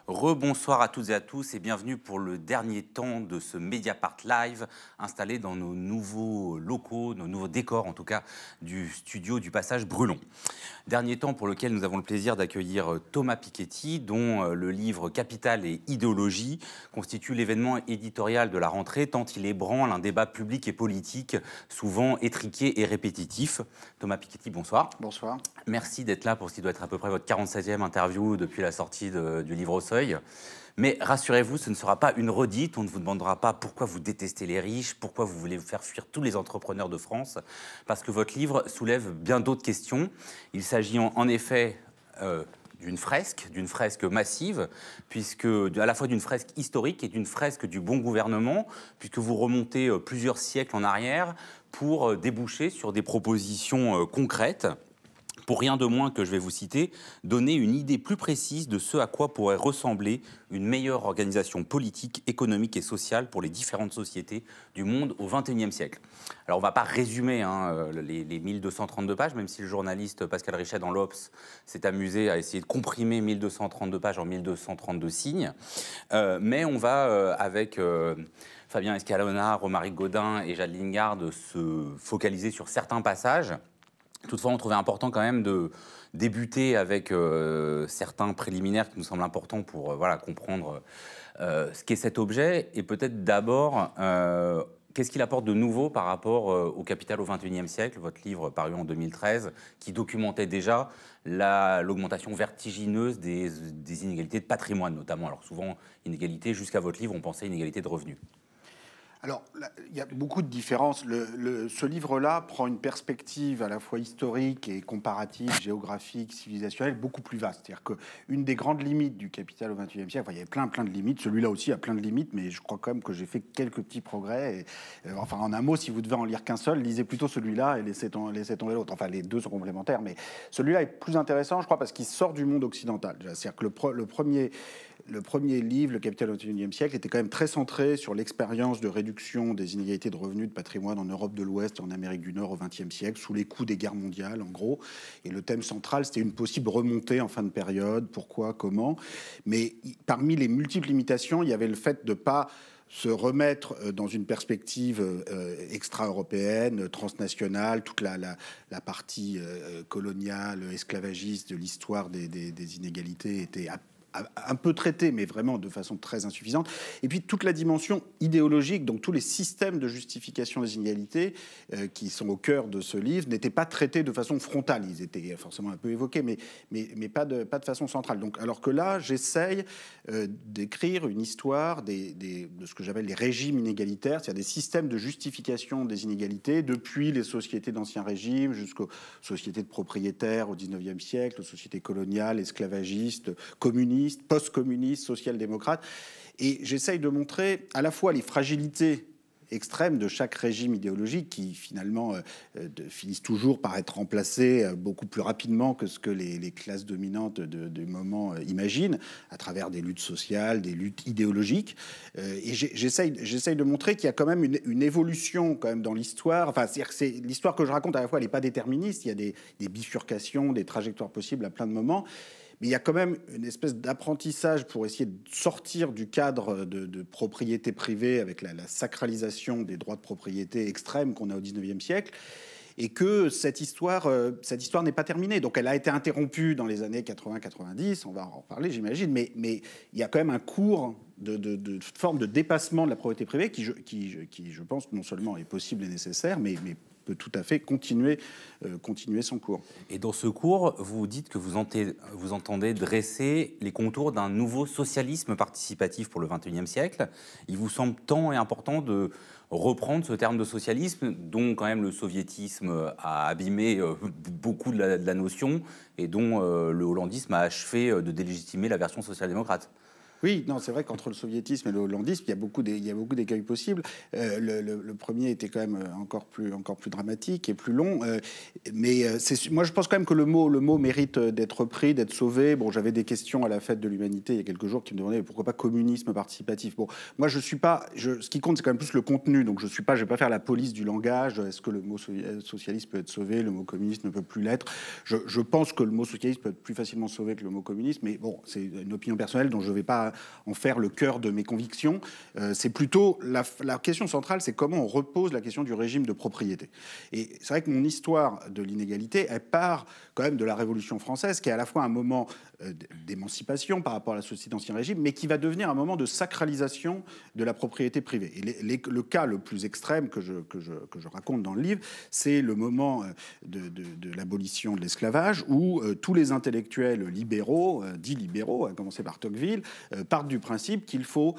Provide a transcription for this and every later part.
Rebonsoir à toutes et à tous et bienvenue pour le dernier temps de ce Mediapart Live installé dans nos nouveaux locaux, nos nouveaux décors en tout cas du studio du Passage Brulon. Dernier temps pour lequel nous avons le plaisir d'accueillir Thomas Piketty dont le livre Capital et idéologie constitue l'événement éditorial de la rentrée tant il ébranle un débat public et politique souvent étriqué et répétitif. Thomas Piketty, bonsoir. Bonsoir. Merci d'être là pour ce qui doit être à peu près votre 47e interview depuis la sortie du livre au seuil. Mais rassurez-vous, ce ne sera pas une redite. On ne vous demandera pas pourquoi vous détestez les riches, pourquoi vous voulez faire fuir tous les entrepreneurs de France, parce que votre livre soulève bien d'autres questions. Il s'agit en effet d'une fresque massive, puisque à la fois d'une fresque historique et d'une fresque du bon gouvernement, puisque vous remontez plusieurs siècles en arrière pour déboucher sur des propositions concrètes. Pour rien de moins que je vais vous citer, donner une idée plus précise de ce à quoi pourrait ressembler une meilleure organisation politique, économique et sociale pour les différentes sociétés du monde au XXIe siècle. Alors on ne va pas résumer les 1232 pages, même si le journaliste Pascal Richet dans l'Obs s'est amusé à essayer de comprimer 1232 pages en 1232 signes. Mais on va avec Fabien Escalona, Romaric Gaudin et Jade Lingard se focaliser sur certains passages. Toutefois, on trouvait important quand même de débuter avec certains préliminaires qui nous semblent importants pour comprendre ce qu'est cet objet. Et peut-être d'abord, qu'est-ce qu'il apporte de nouveau par rapport au Capital au XXIe siècle, votre livre paru en 2013, qui documentait déjà l'augmentation vertigineuse des inégalités de patrimoine, notamment. Alors souvent, inégalités, jusqu'à votre livre, on pensait inégalité de revenus. Alors, il y a beaucoup de différences. Ce livre-là prend une perspective à la fois historique et comparative, géographique, civilisationnelle, beaucoup plus vaste. C'est-à-dire qu'une des grandes limites du Capital au XXIe siècle, il y avait plein de limites. Celui-là aussi a plein de limites, mais je crois quand même que j'ai fait quelques petits progrès. Enfin, en un mot, si vous devez en lire qu'un seul, lisez plutôt celui-là et laissez tomber l'autre. Enfin, les deux sont complémentaires, mais celui-là est plus intéressant, je crois, parce qu'il sort du monde occidental. C'est-à-dire que le premier livre, Le Capital au XXIe siècle, était quand même très centré sur l'expérience de réduction des inégalités de revenus, de patrimoine en Europe de l'Ouest et en Amérique du Nord au XXe siècle, sous les coups des guerres mondiales, en gros. Et le thème central, c'était une possible remontée en fin de période, pourquoi, comment. Mais parmi les multiples limitations, il y avait le fait de ne pas se remettre dans une perspective extra-européenne, transnationale, toute la partie coloniale, esclavagiste de l'histoire des inégalités était un peu traité, mais vraiment de façon très insuffisante. Et puis toute la dimension idéologique, donc tous les systèmes de justification des inégalités qui sont au cœur de ce livre, n'étaient pas traités de façon frontale. Ils étaient forcément un peu évoqués, mais pas de façon centrale. Donc, alors que là, j'essaye d'écrire une histoire de ce que j'appelle les régimes inégalitaires, c'est-à-dire des systèmes de justification des inégalités, depuis les sociétés d'Ancien Régime jusqu'aux sociétés de propriétaires au XIXe siècle, aux sociétés coloniales, esclavagistes, communistes, post-communistes, social-démocrates. Et j'essaye de montrer à la fois les fragilités extrêmes de chaque régime idéologique qui finalement finissent toujours par être remplacés beaucoup plus rapidement que ce que les classes dominantes du moment imaginent, à travers des luttes sociales, des luttes idéologiques. Et j'essaye de montrer qu'il y a quand même une évolution quand même dans l'histoire. Enfin, c'est-à-dire que l'histoire que je raconte, à la fois, elle n'est pas déterministe. Il y a des bifurcations, des trajectoires possibles à plein de moments. Mais il y a quand même une espèce d'apprentissage pour essayer de sortir du cadre de propriété privée avec la sacralisation des droits de propriété extrêmes qu'on a au XIXe siècle, et que cette histoire n'est pas terminée. Donc elle a été interrompue dans les années 80-90, on va en reparler j'imagine, mais il y a quand même un cours de forme de dépassement de la propriété privée qui, je pense, non seulement est possible et nécessaire, mais peut tout à fait continuer son cours. Et dans ce cours, vous dites que vous entendez dresser les contours d'un nouveau socialisme participatif pour le XXIe siècle. Il vous semble temps et important de reprendre ce terme de socialisme, dont quand même le soviétisme a abîmé beaucoup de la notion et dont le hollandisme a achevé de délégitimer la version social-démocrate. Oui, non, c'est vrai qu'entre le soviétisme et le hollandisme, il y a beaucoup d'écueils possibles. Le premier était quand même encore plus dramatique et plus long. Moi, je pense quand même que le mot mérite d'être repris, d'être sauvé. Bon, j'avais des questions à la fête de l'humanité il y a quelques jours qui me demandaient pourquoi pas communisme participatif. Bon, moi, je suis pas. Ce qui compte, c'est quand même plus le contenu. Donc, je vais pas faire la police du langage. Est-ce que le mot socialiste peut être sauvé, le mot communiste ne peut plus l'être? Je pense que le mot socialiste peut être plus facilement sauvé que le mot communiste, mais bon, c'est une opinion personnelle dont je ne vais pas en faire le cœur de mes convictions. C'est plutôt la question centrale, c'est comment on repose la question du régime de propriété. Et c'est vrai que mon histoire de l'inégalité, elle part quand même de la Révolution française, qui est à la fois un moment d'émancipation par rapport à la société d'Ancien Régime, mais qui va devenir un moment de sacralisation de la propriété privée. Et le cas le plus extrême que je raconte dans le livre, c'est le moment de l'abolition de l'esclavage, où tous les intellectuels libéraux, dits libéraux, à commencer par Tocqueville, partent du principe qu'il faut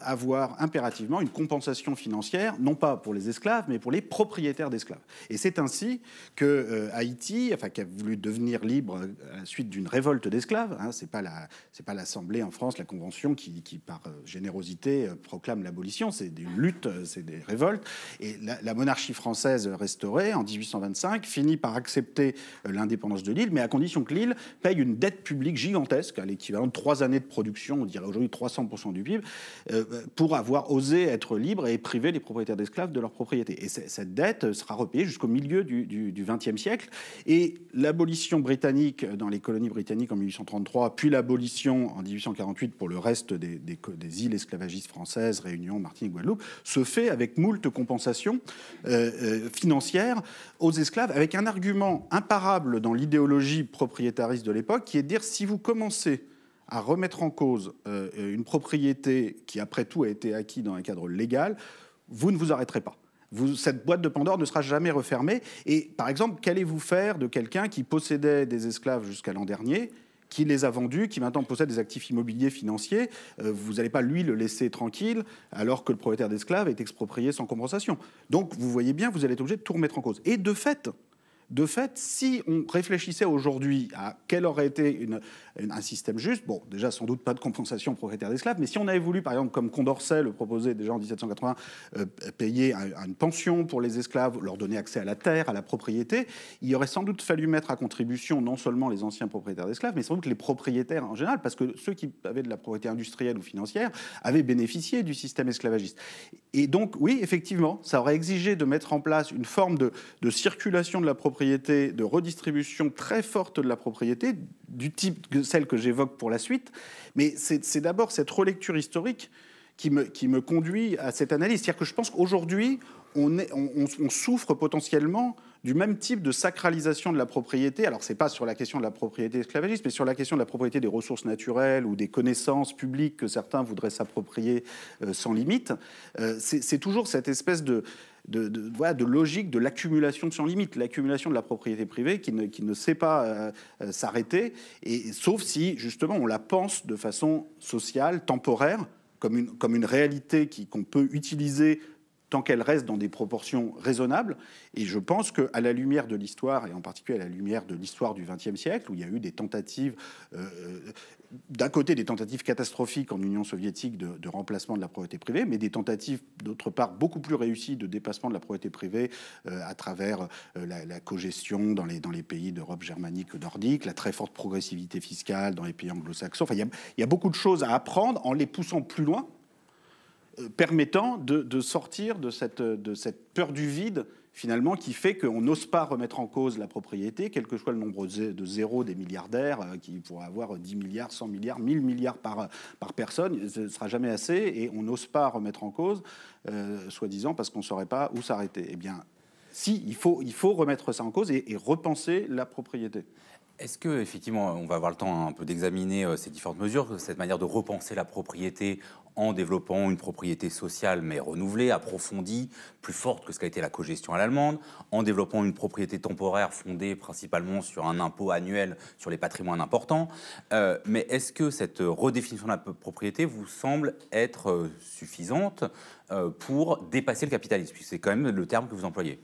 avoir impérativement une compensation financière, non pas pour les esclaves, mais pour les propriétaires d'esclaves. Et c'est ainsi que Haïti, qui a voulu devenir libre à la suite d'une révolte d'esclaves, c'est pas l'Assemblée en France, la Convention qui par générosité proclame l'abolition, c'est une lutte, c'est des révoltes. Et la monarchie française restaurée en 1825 finit par accepter l'indépendance de l'île, mais à condition que l'île paye une dette publique gigantesque, à l'équivalent de 3 années de production, on dirait aujourd'hui 300% du PIB, pour avoir osé être libre et priver les propriétaires d'esclaves de leur propriété. Et cette dette sera repayée jusqu'au milieu du XXe siècle. Et l'abolition britannique dans les colonies britanniques en 1833, puis l'abolition en 1848 pour le reste des îles esclavagistes françaises, Réunion, Martinique, Guadeloupe, se fait avec moult compensations financières aux esclaves, avec un argument imparable dans l'idéologie propriétariste de l'époque, qui est de dire si vous commencez à remettre en cause une propriété qui, après tout, a été acquise dans un cadre légal, vous ne vous arrêterez pas. Cette boîte de Pandore ne sera jamais refermée. Et par exemple, qu'allez-vous faire de quelqu'un qui possédait des esclaves jusqu'à l'an dernier, qui les a vendus, qui maintenant possède des actifs immobiliers financiers? Vous n'allez pas, lui, le laisser tranquille alors que le propriétaire d'esclaves est exproprié sans compensation. Donc, vous voyez bien, vous allez être obligé de tout remettre en cause. Et de fait, si on réfléchissait aujourd'hui à quel aurait été un système juste, bon, déjà sans doute pas de compensation aux propriétaires d'esclaves, mais si on avait voulu, par exemple, comme Condorcet le proposait déjà en 1780, payer une pension pour les esclaves, leur donner accès à la terre, à la propriété, il aurait sans doute fallu mettre à contribution non seulement les anciens propriétaires d'esclaves, mais sans doute les propriétaires en général, parce que ceux qui avaient de la propriété industrielle ou financière avaient bénéficié du système esclavagiste. Et donc, oui, effectivement, ça aurait exigé de mettre en place une forme de circulation de la propriété, de redistribution très forte de la propriété, du type que celle que j'évoque pour la suite. Mais c'est d'abord cette relecture historique qui me conduit à cette analyse. C'est-à-dire que je pense qu'aujourd'hui, on souffre potentiellement du même type de sacralisation de la propriété. Alors, ce n'est pas sur la question de la propriété esclavagiste, mais sur la question de la propriété des ressources naturelles ou des connaissances publiques que certains voudraient s'approprier sans limite. C'est toujours cette espèce de logique de l'accumulation sans limite, l'accumulation de la propriété privée qui ne sait pas s'arrêter, sauf si, justement, on la pense de façon sociale, temporaire, comme une réalité qu'on peut utiliser tant qu'elle reste dans des proportions raisonnables. Et je pense qu'à la lumière de l'histoire, et en particulier à la lumière de l'histoire du XXe siècle, où il y a eu des tentatives, d'un côté des tentatives catastrophiques en Union soviétique de remplacement de la propriété privée, mais des tentatives, d'autre part, beaucoup plus réussies de dépassement de la propriété privée à travers la cogestion dans les pays d'Europe germanique nordique, la très forte progressivité fiscale dans les pays anglo-saxons. Enfin, il y a beaucoup de choses à apprendre en les poussant plus loin, permettant de sortir de cette peur du vide, finalement, qui fait qu'on n'ose pas remettre en cause la propriété, quel que soit le nombre de zéros des milliardaires, qui pourraient avoir 10 milliards, 100 milliards, 1000 milliards par personne, ce ne sera jamais assez, et on n'ose pas remettre en cause, soi-disant parce qu'on ne saurait pas où s'arrêter. Eh bien, si, il faut remettre ça en cause et repenser la propriété. Est-ce que, effectivement, on va avoir le temps un peu d'examiner ces différentes mesures, cette manière de repenser la propriété en développant une propriété sociale mais renouvelée, approfondie, plus forte que ce qu'a été la cogestion à l'allemande, en développant une propriété temporaire fondée principalement sur un impôt annuel sur les patrimoines importants. Mais est-ce que cette redéfinition de la propriété vous semble être suffisante pour dépasser le capitalisme? Puisque c'est quand même le terme que vous employez.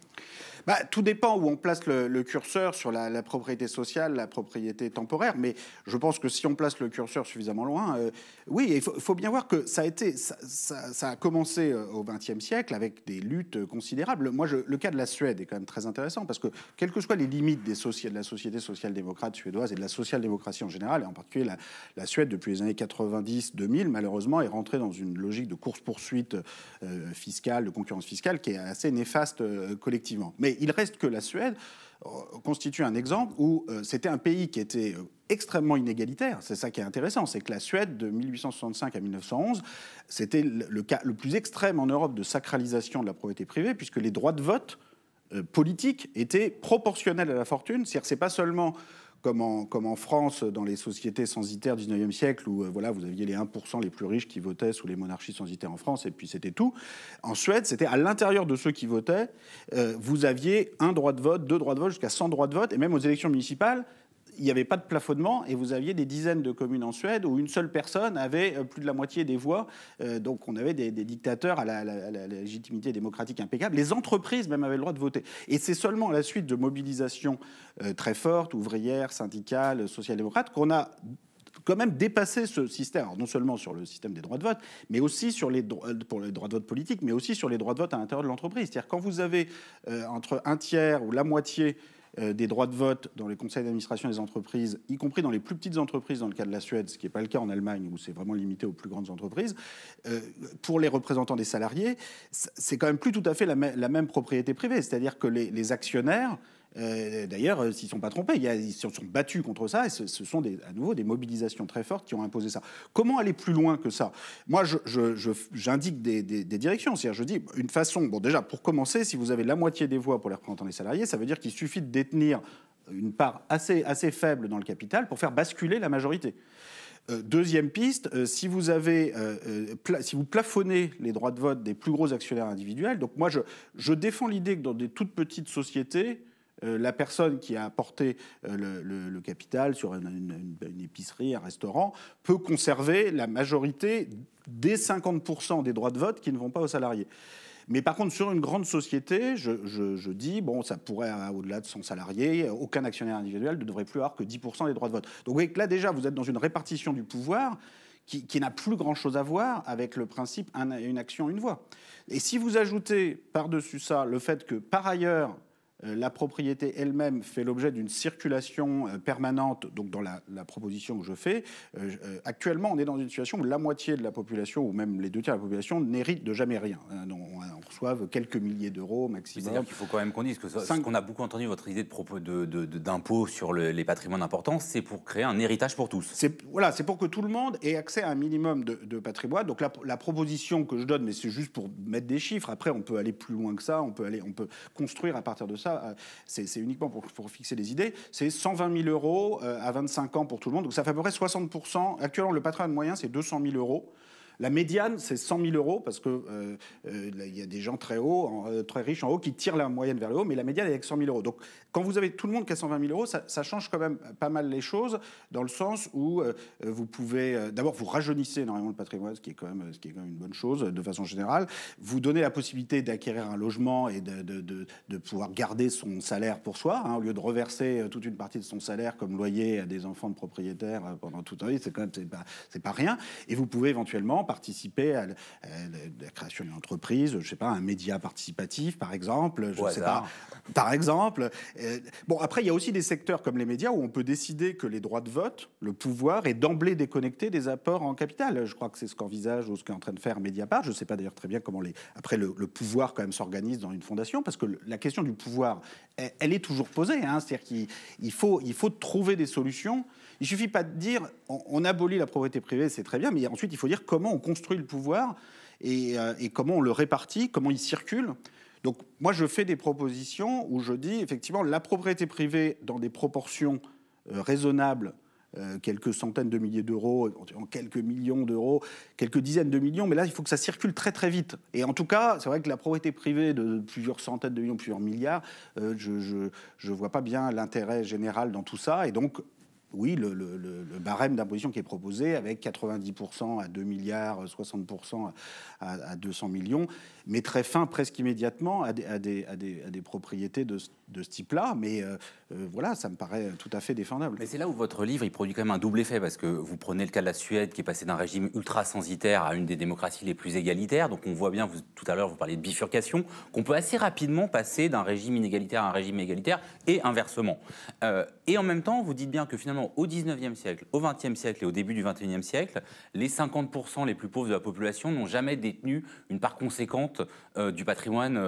Tout dépend où on place le curseur sur la propriété sociale, la propriété temporaire. Mais je pense que si on place le curseur suffisamment loin, oui, il faut bien voir que ça a commencé au XXe siècle avec des luttes considérables. Moi, le cas de la Suède est quand même très intéressant parce que, quelles que soient les limites de la société social-démocrate suédoise et de la social-démocratie en général, et en particulier la Suède, depuis les années 90-2000, malheureusement, est rentrée dans une logique de course-poursuite fiscale, de concurrence fiscale, qui est assez néfaste collectivement. Mais il reste que la Suède constitue un exemple où c'était un pays qui était extrêmement inégalitaire. C'est ça qui est intéressant, c'est que la Suède, de 1865 à 1911, c'était le cas le plus extrême en Europe de sacralisation de la propriété privée, puisque les droits de vote politiques étaient proportionnels à la fortune. C'est-à-dire que c'est pas seulement comme en France, dans les sociétés censitaires du 19e siècle, où voilà, vous aviez les 1% les plus riches qui votaient sous les monarchies censitaires en France, et puis c'était tout. En Suède, c'était à l'intérieur de ceux qui votaient, vous aviez un droit de vote, 2 droits de vote, jusqu'à 100 droits de vote, et même aux élections municipales, il n'y avait pas de plafonnement et vous aviez des dizaines de communes en Suède où une seule personne avait plus de la moitié des voix. Donc on avait des dictateurs à la légitimité démocratique impeccable. Les entreprises même avaient le droit de voter. Et c'est seulement à la suite de mobilisations très fortes, ouvrières, syndicales, social-démocrates, qu'on a quand même dépassé ce système, alors non seulement sur le système des droits de vote, mais aussi pour les droits de vote politiques, mais aussi sur les droits de vote à l'intérieur de l'entreprise. C'est-à-dire quand vous avez entre un tiers ou la moitié des droits de vote dans les conseils d'administration des entreprises, y compris dans les plus petites entreprises, dans le cas de la Suède, ce qui n'est pas le cas en Allemagne, où c'est vraiment limité aux plus grandes entreprises, pour les représentants des salariés, c'est quand même plus tout à fait la même propriété privée. C'est-à-dire que les actionnaires, d'ailleurs, s'ils ne sont pas trompés, ils se sont battus contre ça, et ce sont à nouveau des mobilisations très fortes qui ont imposé ça. Comment aller plus loin que ça? Moi, j'indique des directions. C'est-à-dire, je dis une façon. Bon, déjà, pour commencer, si vous avez la moitié des voix pour les représentants des salariés, ça veut dire qu'il suffit de détenir une part assez faible dans le capital pour faire basculer la majorité. Deuxième piste, si vous plafonnez les droits de vote des plus gros actionnaires individuels, donc moi, je défends l'idée que dans des toutes petites sociétés, la personne qui a apporté le capital sur une épicerie, un restaurant, peut conserver la majorité des 50% des droits de vote qui ne vont pas aux salariés. Mais par contre, sur une grande société, je dis, bon, ça pourrait, au-delà de 100 salariés, aucun actionnaire individuel ne devrait plus avoir que 10% des droits de vote. Donc vous voyez que là, déjà, vous êtes dans une répartition du pouvoir qui n'a plus grand-chose à voir avec le principe une action, une voix. Et si vous ajoutez par-dessus ça le fait que, par ailleurs, la propriété elle-même fait l'objet d'une circulation permanente, donc dans la proposition que je fais. Actuellement, on est dans une situation où la moitié de la population, ou même les 2 tiers de la population, n'hérite de jamais rien. On reçoit quelques milliers d'euros maximum. C'est-à-dire qu'il faut quand même qu'on dise que ce qu'on a beaucoup entendu, votre idée d'impôt sur les patrimoines importants, c'est pour créer un héritage pour tous. C'est pour que tout le monde ait accès à un minimum de patrimoine. Donc la proposition que je donne, mais c'est juste pour mettre des chiffres, après on peut aller plus loin que ça, on peut construire à partir de ça. C'est uniquement pour fixer les idées. C'est 120 000 euros à 25 ans pour tout le monde. Donc ça fait à peu près 60%. Actuellement, le patrimoine moyen, c'est 200 000 euros. La médiane, c'est 100 000 euros parce que y a des gens très hauts, très riches en haut, qui tirent la moyenne vers le haut, mais la médiane est avec 100 000 euros. Donc, quand vous avez tout le monde qui a 120 000 euros, ça change quand même pas mal les choses, dans le sens où vous pouvez... D'abord, vous rajeunissez énormément le patrimoine, ce qui est quand même une bonne chose, de façon générale. Vous donnez la possibilité d'acquérir un logement et de pouvoir garder son salaire pour soi, au lieu de reverser toute une partie de son salaire comme loyer à des enfants de propriétaires pendant toute une vie. C'est pas rien. Et vous pouvez éventuellement participer à la création d'une entreprise, je sais pas, un média participatif, par exemple, par exemple. Bon, après, il y a aussi des secteurs comme les médias où on peut décider que les droits de vote, le pouvoir, est d'emblée déconnecté des apports en capital. Je crois que c'est ce qu'envisage ou ce qu'est en train de faire Mediapart. Je ne sais pas d'ailleurs très bien comment après le pouvoir quand même s'organise dans une fondation, parce que la question du pouvoir, elle est toujours posée. C'est-à-dire qu'il faut trouver des solutions. Il ne suffit pas de dire on abolit la propriété privée, c'est très bien, mais ensuite il faut dire comment on construit le pouvoir et comment on le répartit, comment il circule. Donc moi je fais des propositions où je dis effectivement la propriété privée dans des proportions raisonnables, quelques centaines de milliers d'euros, quelques millions d'euros, quelques dizaines de millions, mais là il faut que ça circule très très vite. Et en tout cas, c'est vrai que la propriété privée de plusieurs centaines de millions, plusieurs milliards, je vois pas bien l'intérêt général dans tout ça, et donc oui, le barème d'imposition qui est proposé, avec 90% à 2 milliards, 60% à 200 millions, mettrait fin presque immédiatement à des propriétés de ce type-là. Mais voilà, ça me paraît tout à fait défendable. Mais c'est là où votre livre il produit quand même un double effet, parce que vous prenez le cas de la Suède qui est passée d'un régime ultra censitaire à une des démocraties les plus égalitaires. Donc on voit bien, tout à l'heure vous parlez de bifurcation, qu'on peut assez rapidement passer d'un régime inégalitaire à un régime égalitaire et inversement. Et en même temps, vous dites bien que finalement au 19e siècle, au 20e siècle et au début du 21e siècle, les 50% les plus pauvres de la population n'ont jamais détenu une part conséquente du patrimoine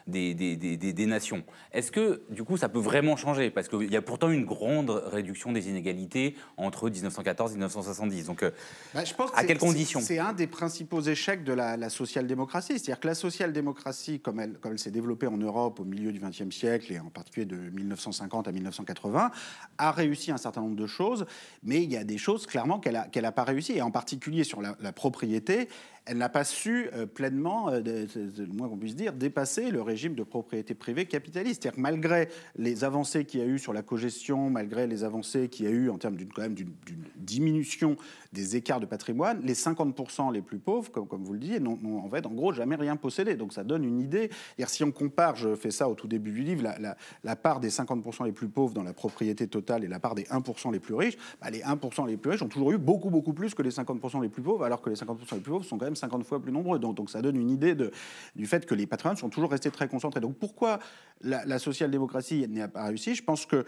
des nations. Est-ce que du coup ça peut vraiment changer? Parce qu'il y a pourtant une grande réduction des inégalités entre 1914 et 1970. Donc, je pense à quelles conditions? C'est un des principaux échecs de la social-démocratie. C'est-à-dire que la social-démocratie, comme elle s'est développée en Europe au milieu du XXe siècle, et en particulier de 1950 à 1980, a réussi un certain nombre de choses, mais il y a des choses clairement qu'elle a pas réussi, et en particulier sur la propriété. Elle n'a pas su pleinement, le moins qu'on puisse dire, dépasser le régime de propriété privée capitaliste. C'est-à-dire que malgré les avancées qu'il y a eu sur la cogestion, malgré les avancées qu'il y a eu en termes d'une diminution des écarts de patrimoine, les 50% les plus pauvres, comme vous le disiez, n'ont en fait, en gros, jamais rien possédé. Donc ça donne une idée. Si on compare, je fais ça au tout début du livre, la part des 50% les plus pauvres dans la propriété totale et la part des 1% les plus riches, les 1% les plus riches ont toujours eu beaucoup, beaucoup plus que les 50% les plus pauvres, alors que les 50% les plus pauvres sont quand même 50 fois plus nombreux. Donc ça donne une idée du fait que les patrimoines sont toujours restés très concentrés. Donc pourquoi la social-démocratie n'a pas réussi? Je pense que,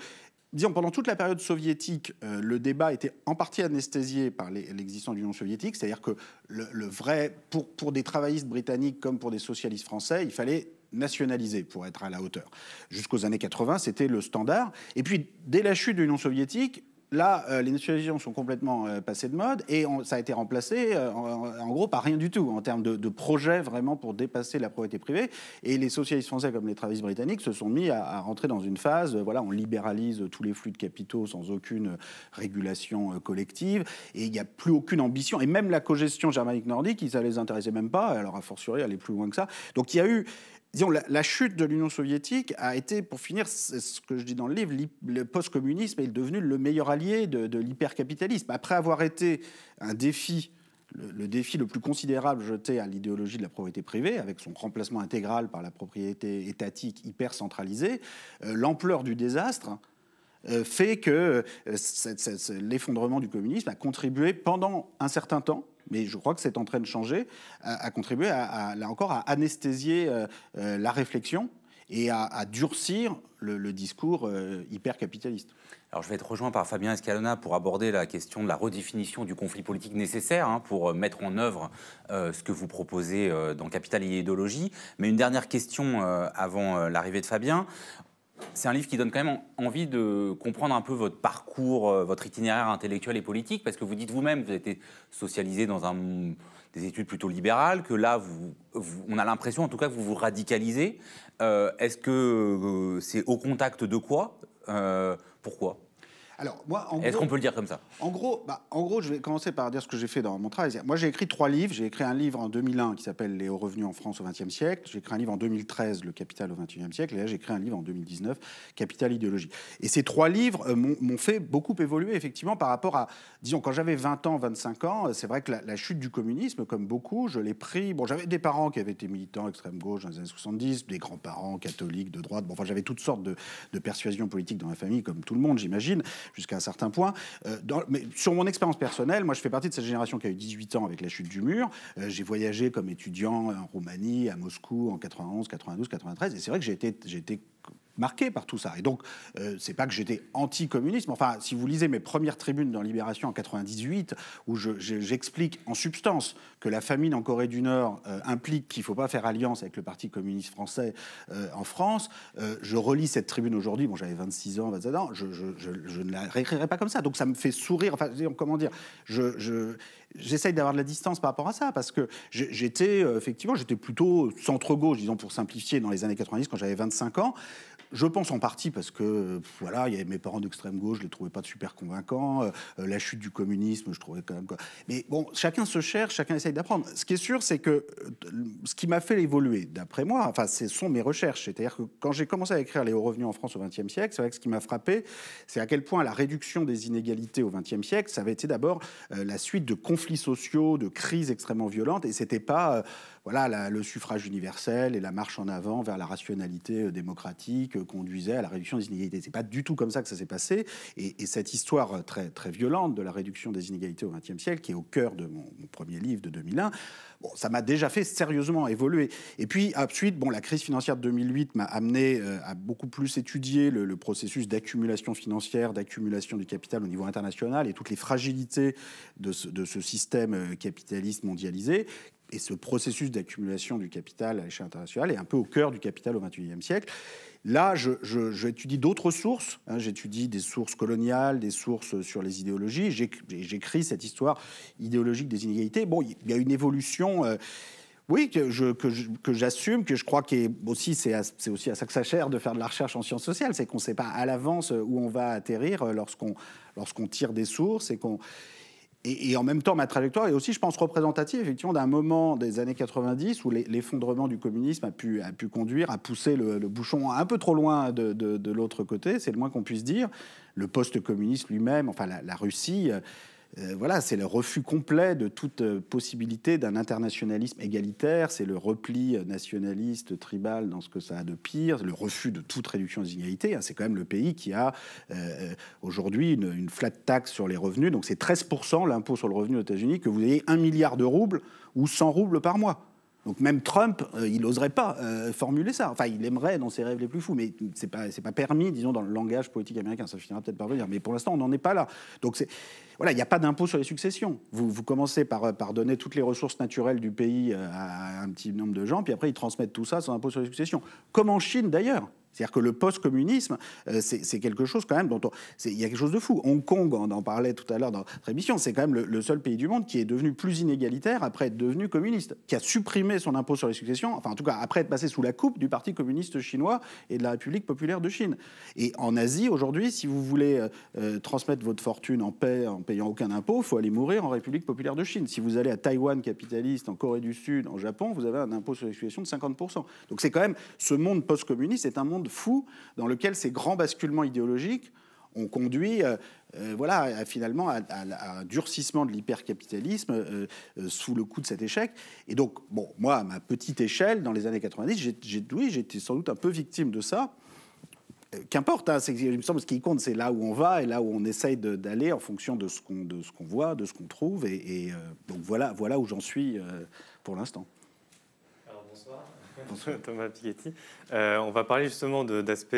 disons, pendant toute la période soviétique, le débat était en partie anesthésié par l'existence de l'Union soviétique. C'est-à-dire que le vrai, pour des travaillistes britanniques comme pour des socialistes français, il fallait nationaliser pour être à la hauteur. Jusqu'aux années 80, c'était le standard. Et puis, dès la chute de l'Union soviétique, là, les nationalisations sont complètement passées de mode, et ça a été remplacé, en gros, par rien du tout, en termes de projet vraiment pour dépasser la propriété privée. Et les socialistes français, comme les travaillistes britanniques, se sont mis à rentrer dans une phase, voilà, on libéralise tous les flux de capitaux sans aucune régulation collective, et il n'y a plus aucune ambition. Et même la cogestion germanique-nordique, ça ne les intéressait même pas, alors a fortiori aller plus loin que ça. Donc il y a eu... Disons, la chute de l'Union soviétique a été, pour finir, c'est ce que je dis dans le livre, le post-communisme est devenu le meilleur allié de l'hypercapitalisme. Après avoir été un défi, le défi le plus considérable jeté à l'idéologie de la propriété privée, avec son remplacement intégral par la propriété étatique hyper centralisée, l'ampleur du désastre fait que l'effondrement du communisme a contribué pendant un certain temps, mais je crois que c'est en train de changer, à contribuer, là encore, à anesthésier la réflexion et à durcir le discours hyper capitaliste. Alors je vais être rejoint par Fabien Escalona pour aborder la question de la redéfinition du conflit politique nécessaire pour mettre en œuvre ce que vous proposez dans Capital et idéologie. Mais une dernière question avant l'arrivée de Fabien. C'est un livre qui donne quand même envie de comprendre un peu votre parcours, votre itinéraire intellectuel et politique, parce que vous dites vous-même que vous avez été socialisé dans des études plutôt libérales, que là, on a l'impression en tout cas que vous vous radicalisez. Est-ce que c'est au contact de quoi? Pourquoi? Alors, moi, est-ce qu'on peut le dire comme ça? En gros, je vais commencer par dire ce que j'ai fait dans mon travail. Moi, j'ai écrit 3 livres. J'ai écrit un livre en 2001 qui s'appelle « Les hauts revenus en France au XXe siècle ». J'ai écrit un livre en 2013, « Le capital au XXIe siècle ». Et là, j'ai écrit un livre en 2019, « Capital, idéologie ». Et ces 3 livres m'ont fait beaucoup évoluer, effectivement, par rapport à... Disons, quand j'avais 20 ans, 25 ans, c'est vrai que la chute du communisme, comme beaucoup, je l'ai pris... Bon, j'avais des parents qui avaient été militants extrême gauche dans les années 70, des grands-parents catholiques de droite. Bon, enfin, j'avais toutes sortes de persuasions politiques dans ma famille, comme tout le monde, j'imagine, jusqu'à un certain point. Mais sur mon expérience personnelle, moi je fais partie de cette génération qui a eu 18 ans avec la chute du mur. J'ai voyagé comme étudiant en Roumanie, à Moscou en 91, 92, 93, et c'est vrai que j'ai été marqué par tout ça. Et donc, c'est pas que j'étais anti-communiste, mais enfin, si vous lisez mes premières tribunes dans Libération en 98, où j'explique en substance que la famine en Corée du Nord implique qu'il ne faut pas faire alliance avec le Parti communiste français en France, je relis cette tribune aujourd'hui, bon, j'avais 26 ans, 27 ans, je ne la réécrirai pas comme ça. Donc, ça me fait sourire, enfin, comment dire, j'essaye d'avoir de la distance par rapport à ça, parce que j'étais, effectivement, j'étais plutôt centre-gauche, disons pour simplifier, dans les années 90, quand j'avais 25 ans. Je pense en partie parce que, voilà, il y avait mes parents d'extrême gauche, je les trouvais pas super convaincants. La chute du communisme, je trouvais quand même quoi. Mais bon, chacun se cherche, chacun essaye d'apprendre. Ce qui est sûr, c'est que ce qui m'a fait évoluer, d'après moi, enfin, ce sont mes recherches. C'est-à-dire que quand j'ai commencé à écrire les hauts revenus en France au XXe siècle, c'est vrai que ce qui m'a frappé, c'est à quel point la réduction des inégalités au XXe siècle, ça avait été d'abord la suite de conflits sociaux, de crises extrêmement violentes, et c'était pas voilà, le suffrage universel et la marche en avant vers la rationalité démocratique conduisait à la réduction des inégalités. C'est pas du tout comme ça que ça s'est passé. Et cette histoire très, très violente de la réduction des inégalités au XXe siècle, qui est au cœur de mon premier livre de 2001, bon, ça m'a déjà fait sérieusement évoluer. Et puis ensuite, bon, la crise financière de 2008 m'a amené à beaucoup plus étudier le processus d'accumulation financière, d'accumulation du capital au niveau international et toutes les fragilités de ce système capitaliste mondialisé. Et ce processus d'accumulation du capital à l'échelle internationale est un peu au cœur du capital au XXIe siècle. Là, j'étudie d'autres sources. Hein, j'étudie des sources coloniales, des sources sur les idéologies. J'écris cette histoire idéologique des inégalités. Bon, il y a une évolution... oui, que j'assume, que je crois que c'est aussi à ça que ça sert de faire de la recherche en sciences sociales, c'est qu'on ne sait pas à l'avance où on va atterrir lorsqu'on tire des sources et qu'on... Et en même temps, ma trajectoire est aussi, je pense, représentative effectivement d'un moment des années 90 où l'effondrement du communisme a pu conduire à pousser le bouchon un peu trop loin de l'autre côté, c'est le moins qu'on puisse dire. Le post-communiste lui-même, enfin la Russie... voilà, c'est le refus complet de toute possibilité d'un internationalisme égalitaire, c'est le repli nationaliste, tribal dans ce que ça a de pire, le refus de toute réduction des inégalités. C'est quand même le pays qui a aujourd'hui une flat tax sur les revenus, donc c'est 13% l'impôt sur le revenu aux États-Unis, que vous ayez 1 milliard de roubles ou 100 roubles par mois. Donc même Trump, il n'oserait pas formuler ça. Enfin, il aimerait dans ses rêves les plus fous, mais c'est pas permis, disons, dans le langage politique américain. Ça finira peut-être par venir, mais pour l'instant, on n'en est pas là. Donc voilà, il n'y a pas d'impôt sur les successions. Vous commencez par donner toutes les ressources naturelles du pays à un petit nombre de gens, puis après, ils transmettent tout ça sans impôt sur les successions. Comme en Chine, d'ailleurs. C'est-à-dire que le post-communisme, c'est quelque chose quand même dont il y a quelque chose de fou. Hong Kong, on en parlait tout à l'heure dans notre émission, c'est quand même le seul pays du monde qui est devenu plus inégalitaire après être devenu communiste, qui a supprimé son impôt sur les successions, enfin en tout cas après être passé sous la coupe du Parti communiste chinois et de la République populaire de Chine. Et en Asie, aujourd'hui, si vous voulez transmettre votre fortune en paix, en payant aucun impôt, il faut aller mourir en République populaire de Chine. Si vous allez à Taïwan capitaliste, en Corée du Sud, en Japon, vous avez un impôt sur les successions de 50%. Donc c'est quand même, ce monde post-communiste est un monde fou dans lequel ces grands basculements idéologiques ont conduit finalement à un durcissement de l'hypercapitalisme sous le coup de cet échec. Et donc, bon, moi, à ma petite échelle, dans les années 90, j'étais sans doute un peu victime de ça. Qu'importe, hein, il me semble que ce qui compte, c'est là où on va et là où on essaye d'aller en fonction de ce qu'on voit, de ce qu'on trouve. Donc voilà où j'en suis pour l'instant. Bonsoir, Thomas Piketty. On va parler justement d'aspects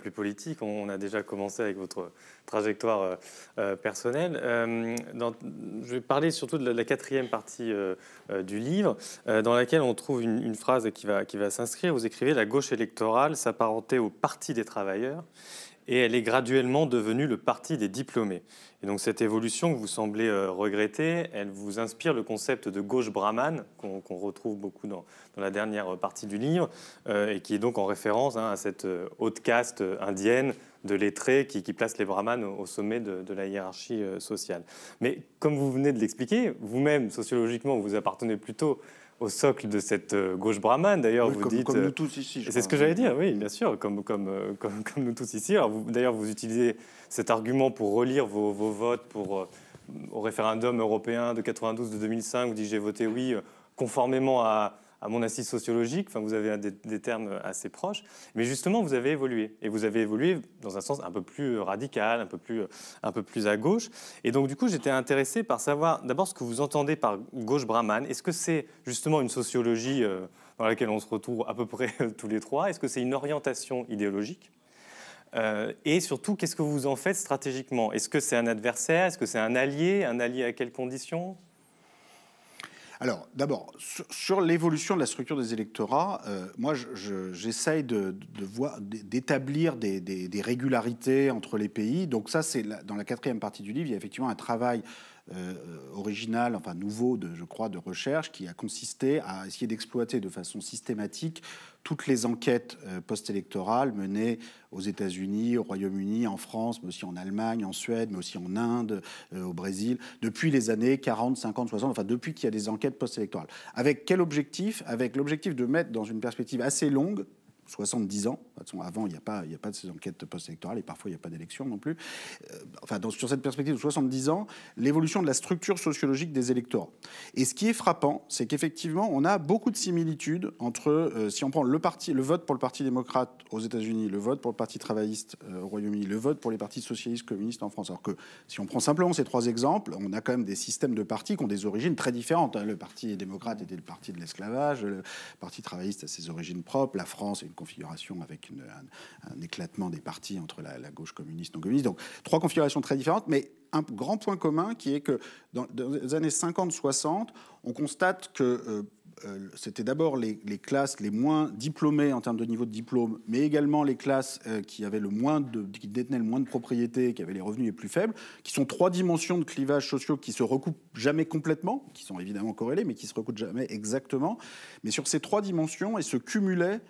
plus politiques. On a déjà commencé avec votre trajectoire personnelle. Je vais parler surtout de la quatrième partie du livre, dans laquelle on trouve une phrase qui va s'inscrire. Vous écrivez « La gauche électorale s'apparentait au parti des travailleurs et elle est graduellement devenue le parti des diplômés ». Et donc cette évolution que vous semblez regretter, elle vous inspire le concept de gauche brahmane qu'on retrouve beaucoup dans la dernière partie du livre et qui est donc en référence à cette haute caste indienne de lettrés qui place les brahmanes au sommet de la hiérarchie sociale. Mais comme vous venez de l'expliquer, vous-même, sociologiquement, vous appartenez plutôt au socle de cette gauche brahmane. D'ailleurs, oui, vous dites... Comme nous tous ici. C'est ce que j'allais dire, oui, bien sûr, comme nous tous ici. D'ailleurs, vous utilisez cet argument pour relire vos votes au référendum européen de 92, de 2005. Vous dites « j'ai voté oui conformément à mon assise sociologique ». Enfin, vous avez des termes assez proches. Mais justement, vous avez évolué. Et vous avez évolué dans un sens un peu plus radical, un peu plus à gauche. Et donc, du coup, j'étais intéressé par savoir d'abord ce que vous entendez par gauche brahmane. Est-ce que c'est justement une sociologie dans laquelle on se retrouve à peu près tous les trois? Est-ce que c'est une orientation idéologique? Et surtout, qu'est-ce que vous en faites stratégiquement? Est-ce que c'est un adversaire? Est-ce que c'est un allié? Un allié à quelles conditions? Alors, d'abord, sur l'évolution de la structure des électorats, moi, j'essaye d'établir des régularités entre les pays. Donc ça, c'est dans la quatrième partie du livre, il y a effectivement un travail original, enfin nouveau, je crois, de recherche, qui a consisté à essayer d'exploiter de façon systématique toutes les enquêtes post-électorales menées aux États-Unis, au Royaume-Uni, en France, mais aussi en Allemagne, en Suède, mais aussi en Inde, au Brésil, depuis les années 40, 50, 60, enfin depuis qu'il y a des enquêtes post-électorales. Avec quel objectif? Avec l'objectif de mettre dans une perspective assez longue, 70 ans. De toute façon, avant, il n'y a pas de ces enquêtes post-électorales et parfois, il n'y a pas d'élection non plus. Sur cette perspective de 70 ans, l'évolution de la structure sociologique des électorats. Et ce qui est frappant, c'est qu'effectivement, on a beaucoup de similitudes entre, si on prend le vote pour le Parti démocrate aux États-Unis, le vote pour le Parti travailliste au Royaume-Uni, le vote pour les partis socialistes communistes en France. Alors que si on prend simplement ces trois exemples, on a quand même des systèmes de partis qui ont des origines très différentes. Le Parti démocrate était le parti de l'esclavage, le Parti travailliste a ses origines propres, la France est une configuration avec un éclatement des partis entre la gauche communiste et non communiste. Donc, trois configurations très différentes, mais un grand point commun qui est que dans les années 50-60, on constate que c'était d'abord les classes les moins diplômées en termes de niveau de diplôme, mais également les classes qui détenaient le moins de propriété, qui avaient les revenus les plus faibles, qui sont trois dimensions de clivages sociaux qui se recoupent jamais complètement, qui sont évidemment corrélées, mais qui se recoupent jamais exactement. Mais sur ces trois dimensions, elles se cumulaient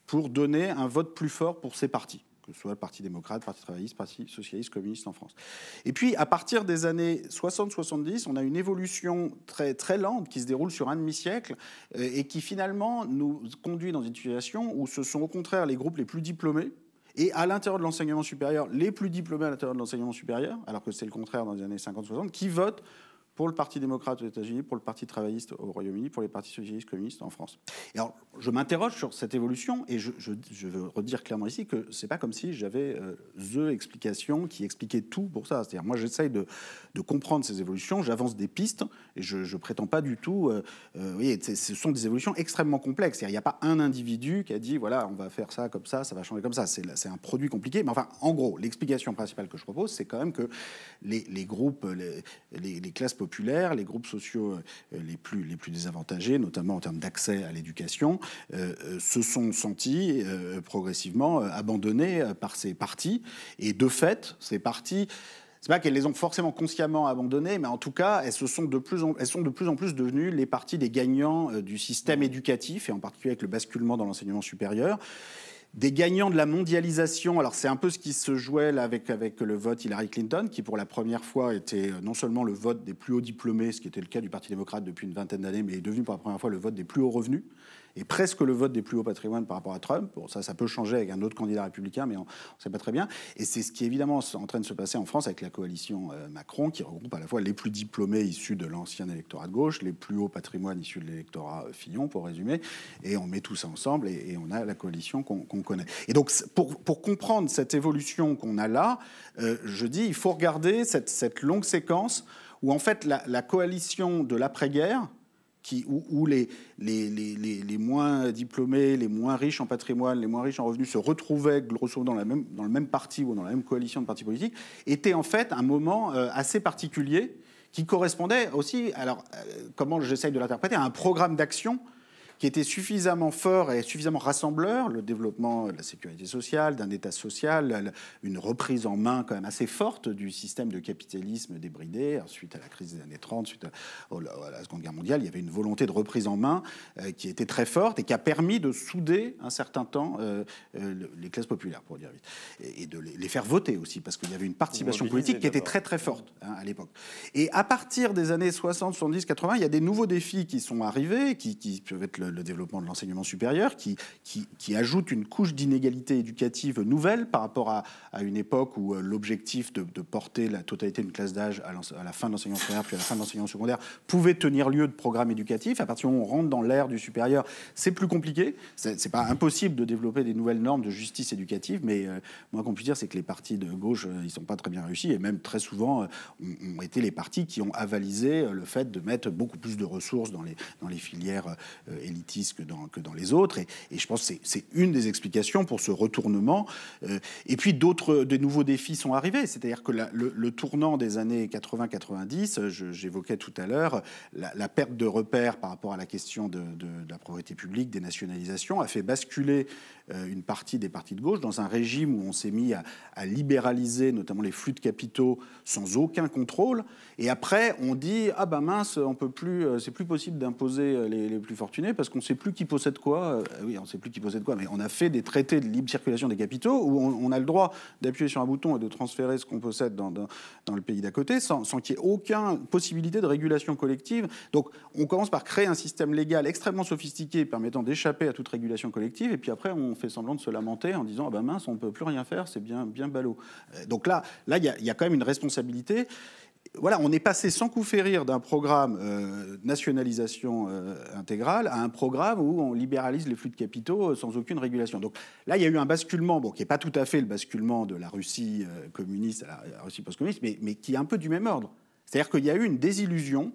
pour donner un vote plus fort pour ces partis, que ce soit le Parti démocrate, Parti travailliste, Parti socialiste, communiste en France. Et puis, à partir des années 60-70, on a une évolution très, très lente qui se déroule sur un demi-siècle et qui finalement nous conduit dans une situation où ce sont au contraire les groupes les plus diplômés et à l'intérieur de l'enseignement supérieur, les plus diplômés à l'intérieur de l'enseignement supérieur, alors que c'est le contraire dans les années 50-60, qui votent pour le Parti démocrate aux États-Unis, pour le Parti travailliste au Royaume-Uni, pour les partis socialistes communistes en France. Et alors, je m'interroge sur cette évolution et je veux redire clairement ici que c'est pas comme si j'avais the explication qui expliquait tout pour ça. C'est-à-dire, moi, j'essaye de comprendre ces évolutions, j'avance des pistes et je prétends pas du tout. Vous voyez, ce sont des évolutions extrêmement complexes. Il n'y a pas un individu qui a dit voilà, on va faire ça, ça va changer comme ça. C'est un produit compliqué. Mais enfin, en gros, l'explication principale que je propose, c'est quand même que les groupes, les classes populaires, les groupes sociaux les plus désavantagés, notamment en termes d'accès à l'éducation, se sont sentis progressivement abandonnés par ces partis. Et de fait, ces partis, c'est pas qu'elles les ont forcément consciemment abandonnées, mais en tout cas, elles sont de plus en plus devenues les parties des gagnants du système éducatif, et en particulier avec le basculement dans l'enseignement supérieur. Des gagnants de la mondialisation, alors c'est un peu ce qui se jouait là avec le vote Hillary Clinton, qui pour la première fois était non seulement le vote des plus hauts diplômés, ce qui était le cas du Parti démocrate depuis une vingtaine d'années, mais est devenu pour la première fois le vote des plus hauts revenus, et presque le vote des plus hauts patrimoines par rapport à Trump. Bon, ça peut changer avec un autre candidat républicain, mais on ne sait pas très bien. Et c'est ce qui est évidemment en train de se passer en France avec la coalition Macron, qui regroupe à la fois les plus diplômés issus de l'ancien électorat de gauche, les plus hauts patrimoines issus de l'électorat Fillon, pour résumer, et on met tout ça ensemble et on a la coalition qu'on connaît. Et donc, pour comprendre cette évolution qu'on a là, je dis, il faut regarder cette longue séquence où en fait la coalition de l'après-guerre, où les moins diplômés, les moins riches en patrimoine, les moins riches en revenus se retrouvaient grosso modo dans le même parti ou dans la même coalition de partis politiques, était en fait un moment assez particulier qui correspondait aussi, alors comment j'essaye de l'interpréter, à un programme d'action qui était suffisamment fort et suffisamment rassembleur, le développement de la sécurité sociale, d'un État social, une reprise en main quand même assez forte du système de capitalisme débridé, suite à la crise des années 30, suite à la Seconde Guerre mondiale. Il y avait une volonté de reprise en main qui était très forte et qui a permis de souder un certain temps les classes populaires, pour dire vite, et de les faire voter aussi, parce qu'il y avait une participation politique qui était très très forte à l'époque. Et à partir des années 60, 70, 80, il y a des nouveaux défis qui sont arrivés, qui peuvent être le développement de l'enseignement supérieur, qui ajoute une couche d'inégalité éducative nouvelle par rapport à une époque où l'objectif de porter la totalité d'une classe d'âge à la fin de l'enseignement primaire puis à la fin de l'enseignement secondaire pouvait tenir lieu de programme éducatif. À partir du moment où on rentre dans l'ère du supérieur, c'est plus compliqué. C'est pas impossible de développer des nouvelles normes de justice éducative, mais moi, qu'on puisse dire, c'est que les partis de gauche, ils sont pas très bien réussis, et même très souvent ont été les partis qui ont avalisé le fait de mettre beaucoup plus de ressources dans les filières élitaires élitiste que dans les autres. Et je pense que c'est une des explications pour ce retournement. Et puis des nouveaux défis sont arrivés. C'est-à-dire que le tournant des années 80-90, j'évoquais tout à l'heure, la perte de repères par rapport à la question de la propriété publique, des nationalisations, a fait basculer une partie des partis de gauche dans un régime où on s'est mis à libéraliser notamment les flux de capitaux sans aucun contrôle. Et après, on dit ah ben mince, on peut plus, c'est plus possible d'imposer les plus fortunés parce qu'on ne sait plus qui possède quoi. Oui, on ne sait plus qui possède quoi, mais on a fait des traités de libre circulation des capitaux où on a le droit d'appuyer sur un bouton et de transférer ce qu'on possède dans le pays d'à côté sans qu'il y ait aucune possibilité de régulation collective. Donc, on commence par créer un système légal extrêmement sophistiqué permettant d'échapper à toute régulation collective, et puis après, on fait semblant de se lamenter en disant ah ben mince, on ne peut plus rien faire, c'est bien ballot. Donc là, il y a quand même une responsabilité. Voilà, on est passé sans coup férir d'un programme nationalisation intégrale à un programme où on libéralise les flux de capitaux sans aucune régulation. Donc là, il y a eu un basculement, qui n'est pas tout à fait le basculement de la Russie communiste à la Russie post-communiste, mais qui est un peu du même ordre. C'est-à-dire qu'il y a eu une désillusion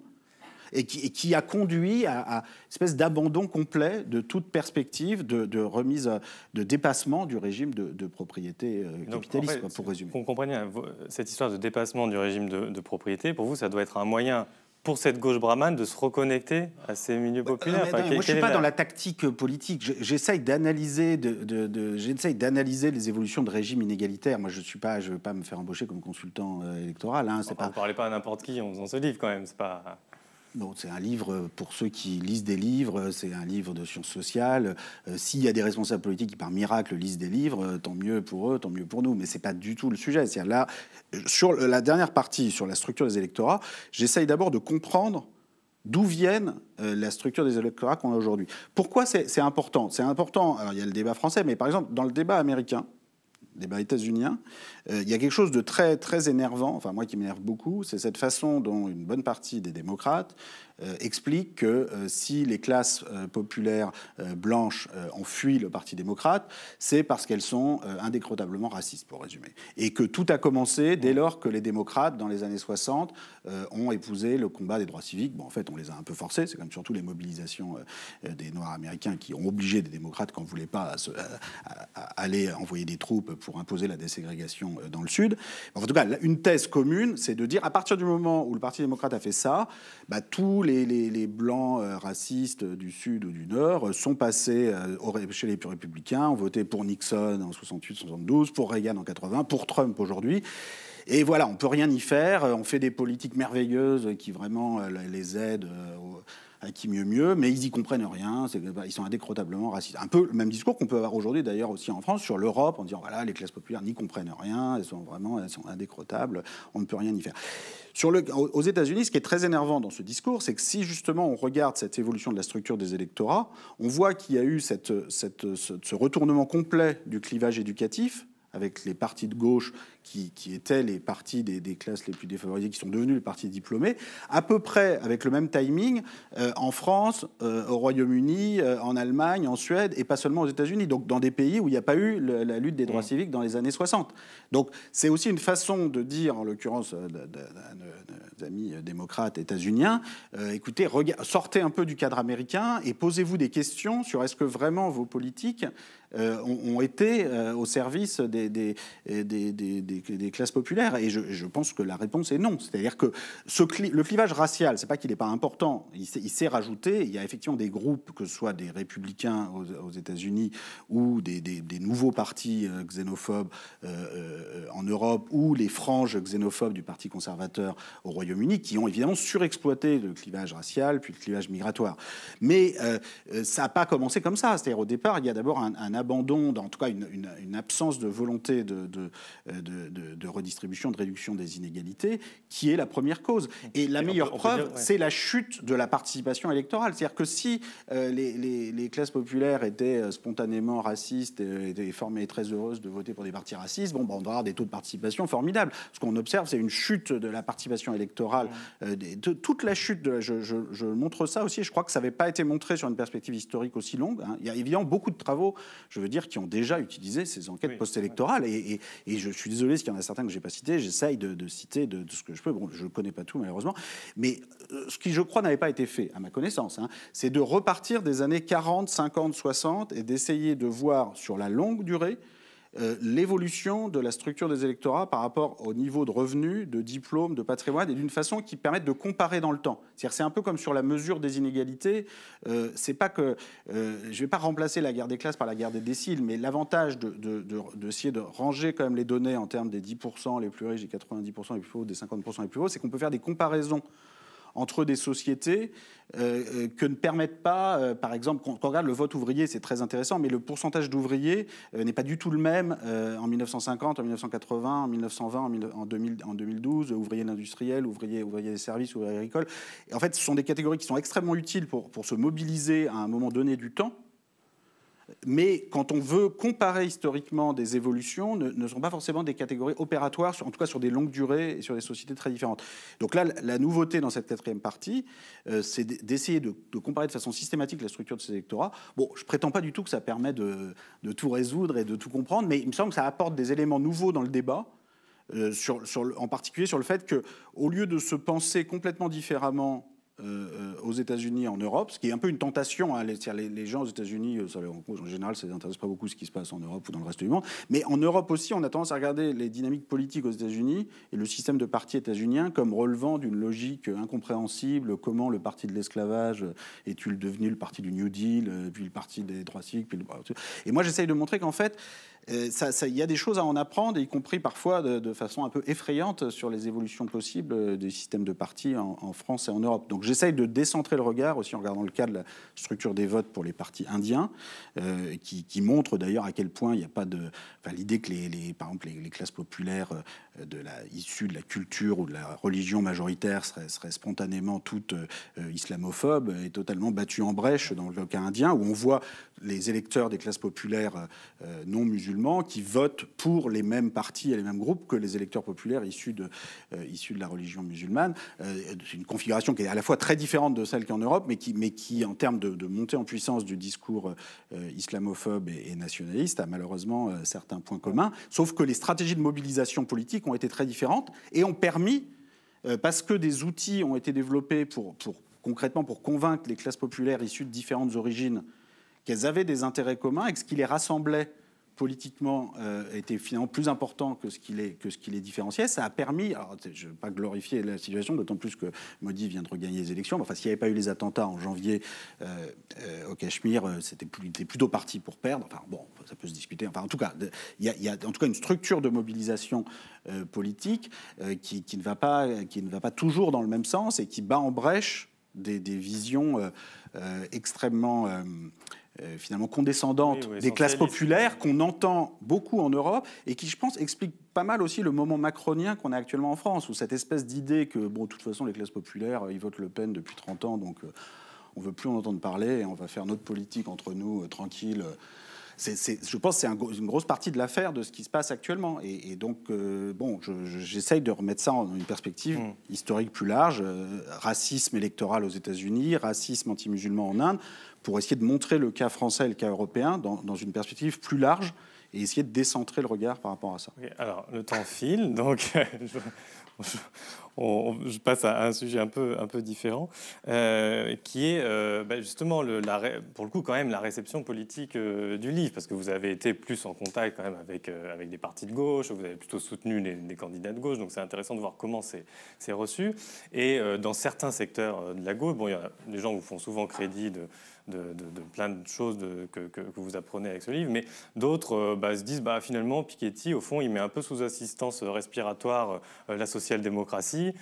et qui a conduit à une espèce d'abandon complet de toute perspective de remise, de dépassement du régime de propriété capitaliste, donc, en fait, pour résumer. Vous comprenez, cette histoire de dépassement du régime de propriété, pour vous, ça doit être un moyen pour cette gauche brahmane de se reconnecter à ces milieux populaires. Moi, je ne suis pas dans la tactique politique. J'essaye d'analyser les évolutions de régimes inégalitaires. Moi, je ne veux pas me faire embaucher comme consultant électoral. Vous ne parlez pas à n'importe qui dans ce livre, quand même. C'est pas... Bon, c'est un livre pour ceux qui lisent des livres, c'est un livre de sciences sociales. S'il y a des responsables politiques qui, par miracle, lisent des livres, tant mieux pour eux, tant mieux pour nous. Mais ce n'est pas du tout le sujet. C'est-à-dire là, sur la dernière partie, sur la structure des électorats, j'essaye d'abord de comprendre d'où viennent la structure des électorats qu'on a aujourd'hui. Pourquoi c'est important ? C'est important, alors il y a le débat français, mais par exemple, dans le débat américain, débat états-unien, il y a quelque chose de très, très énervant, enfin moi qui m'énerve beaucoup, c'est cette façon dont une bonne partie des démocrates explique que si les classes populaires blanches ont fui le Parti démocrate, c'est parce qu'elles sont indécrotablement racistes, pour résumer. Et que tout a commencé dès lors que les démocrates, dans les années 60, ont épousé le combat des droits civiques. Bon, en fait, on les a un peu forcés, c'est comme surtout les mobilisations des Noirs américains qui ont obligé des démocrates, quand on ne voulait pas, à aller envoyer des troupes pour imposer la déségrégation dans le Sud. En tout cas, une thèse commune, c'est de dire, à partir du moment où le Parti démocrate a fait ça, tous les blancs racistes du Sud ou du Nord sont passés chez les républicains, ont voté pour Nixon en 68-72, pour Reagan en 80, pour Trump aujourd'hui. Et voilà, on ne peut rien y faire. On fait des politiques merveilleuses qui vraiment les aident à qui mieux, mais ils n'y comprennent rien. Ils sont indécrotablement racistes. Un peu le même discours qu'on peut avoir aujourd'hui, d'ailleurs, aussi en France, sur l'Europe, en disant, voilà, les classes populaires n'y comprennent rien, elles sont indécrottables, on ne peut rien y faire. Aux États-Unis, ce qui est très énervant dans ce discours, c'est que si justement on regarde cette évolution de la structure des électorats, on voit qu'il y a eu ce retournement complet du clivage éducatif, avec les partis de gauche qui étaient les partis des classes les plus défavorisées, qui sont devenus les partis diplômés, à peu près avec le même timing en France, au Royaume-Uni, en Allemagne, en Suède, et pas seulement aux États-Unis, donc dans des pays où il n'y a pas eu la lutte des droits civiques dans les années 60. Donc c'est aussi une façon de dire, en l'occurrence d'un amis démocrates états-uniens, écoutez, sortez un peu du cadre américain et posez-vous des questions sur est-ce que vraiment vos politiques ont été au service des classes populaires. Et je pense que la réponse est non. C'est-à-dire que le clivage racial, c'est pas qu'il n'est pas important, il s'est rajouté. Il y a effectivement des groupes, que ce soit des républicains aux États-Unis ou des nouveaux partis xénophobes en Europe, ou les franges xénophobes du Parti conservateur au Royaume-Uni, qui ont évidemment surexploité le clivage racial, puis le clivage migratoire. Mais ça n'a pas commencé comme ça. C'est-à-dire au départ, il y a d'abord un abandon, en tout cas une absence de volonté de redistribution, de réduction des inégalités, qui est la première cause. Et la meilleure preuve, c'est la chute de la participation électorale. C'est-à-dire que si les classes populaires étaient spontanément racistes et formées très heureuses de voter pour des partis racistes, on va avoir des taux de participation formidables. Ce qu'on observe, c'est une chute de la participation électorale, toute la chute. Je montre ça aussi, et je crois que ça n'avait pas été montré sur une perspective historique aussi longue. Il y a évidemment beaucoup de travaux, je veux dire, qui ont déjà utilisé ces enquêtes post-électorales. Et je suis désolé désolé s'il y en a certains que je n'ai pas cités, j'essaye de citer de ce que je peux. Bon, je ne connais pas tout, malheureusement. Mais ce qui, je crois, n'avait pas été fait, à ma connaissance, c'est de repartir des années 40, 50, 60 et d'essayer de voir sur la longue durée l'évolution de la structure des électorats par rapport au niveau de revenus, de diplômes, de patrimoine, et d'une façon qui permette de comparer dans le temps. C'est-à-dire, c'est un peu comme sur la mesure des inégalités. C'est pas que je ne vais pas remplacer la guerre des classes par la guerre des déciles, mais l'avantage d'essayer de ranger quand même les données en termes des 10% les plus riches, des 90% les plus hauts, des 50% les plus hauts, c'est qu'on peut faire des comparaisons entre des sociétés que ne permettent pas, par exemple, quand on regarde le vote ouvrier, c'est très intéressant, mais le pourcentage d'ouvriers n'est pas du tout le même en 1950, en 1980, en 1920, en 2012, ouvriers industriels, ouvriers des services, ouvriers agricoles. Et en fait, ce sont des catégories qui sont extrêmement utiles pour se mobiliser à un moment donné du temps. Mais quand on veut comparer historiquement des évolutions, ne sont pas forcément des catégories opératoires, en tout cas sur des longues durées et sur des sociétés très différentes. Donc là, la nouveauté dans cette quatrième partie, c'est d'essayer de comparer de façon systématique la structure de ces électorats. Bon, je ne prétends pas du tout que ça permet de tout résoudre et de tout comprendre, mais il me semble que ça apporte des éléments nouveaux dans le débat, en particulier sur le fait qu'au lieu de se penser complètement différemment aux États-Unis, en Europe, ce qui est un peu une tentation. Les gens aux États-Unis, en général, ça ne les intéresse pas beaucoup ce qui se passe en Europe ou dans le reste du monde. Mais en Europe aussi, on a tendance à regarder les dynamiques politiques aux États-Unis et le système de parti états-unien comme relevant d'une logique incompréhensible. Comment le parti de l'esclavage est-il devenu le parti du New Deal, puis le parti des droits civiques. Et moi, j'essaye de montrer qu'en fait, il y a des choses à en apprendre, y compris parfois de façon un peu effrayante sur les évolutions possibles des systèmes de partis en France et en Europe. Donc j'essaye de décentrer le regard aussi en regardant le cas de la structure des votes pour les partis indiens, qui montre d'ailleurs à quel point il n'y a pas de... Enfin, l'idée que par exemple les classes populaires issues de la culture ou de la religion majoritaire seraient spontanément toutes islamophobes est totalement battue en brèche dans le cas indien, où on voit les électeurs des classes populaires non musulmans qui votent pour les mêmes partis et les mêmes groupes que les électeurs populaires issus de la religion musulmane. C'est une configuration qui est à la fois très différente de celle qu'en Europe, mais qui en termes de montée en puissance du discours islamophobe et nationaliste, a malheureusement certains points communs, sauf que les stratégies de mobilisation politique ont été très différentes et ont permis, parce que des outils ont été développés concrètement pour convaincre les classes populaires issues de différentes origines qu'elles avaient des intérêts communs et que ce qui les rassemblait politiquement était finalement plus important que ce qui les différenciait. Ça a permis, alors je ne veux pas glorifier la situation, d'autant plus que Modi vient de regagner les élections, mais enfin, s'il n'y avait pas eu les attentats en janvier au Cachemire, il était plutôt parti pour perdre. Enfin bon, ça peut se discuter. Enfin, en tout cas, il y a en tout cas une structure de mobilisation politique qui ne va pas toujours dans le même sens et qui bat en brèche des visions extrêmement finalement condescendante des classes populaires qu'on entend beaucoup en Europe et qui, je pense, explique pas mal aussi le moment macronien qu'on a actuellement en France, où cette espèce d'idée que, bon, de toute façon, les classes populaires, ils votent Le Pen depuis 30 ans, donc on ne veut plus en entendre parler et on va faire notre politique entre nous, tranquille. Je pense que c'est une grosse partie de l'affaire de ce qui se passe actuellement. Et donc, bon, j'essaye de remettre ça en une perspective historique plus large. Racisme électoral aux États-Unis, racisme anti-musulman en Inde, pour essayer de montrer le cas français et le cas européen dans une perspective plus large et essayer de décentrer le regard par rapport à ça. Okay, alors, le temps file, donc je passe à un sujet un peu différent, qui est justement, pour le coup, quand même, la réception politique du livre, parce que vous avez été plus en contact quand même avec des partis de gauche, vous avez plutôt soutenu des candidats de gauche, donc c'est intéressant de voir comment c'est reçu. Et dans certains secteurs de la gauche, bon, les gens vous font souvent crédit de plein de choses que vous apprenez avec ce livre, mais d'autres se disent finalement Piketty, au fond, il met un peu sous assistance respiratoire la social-démocratie,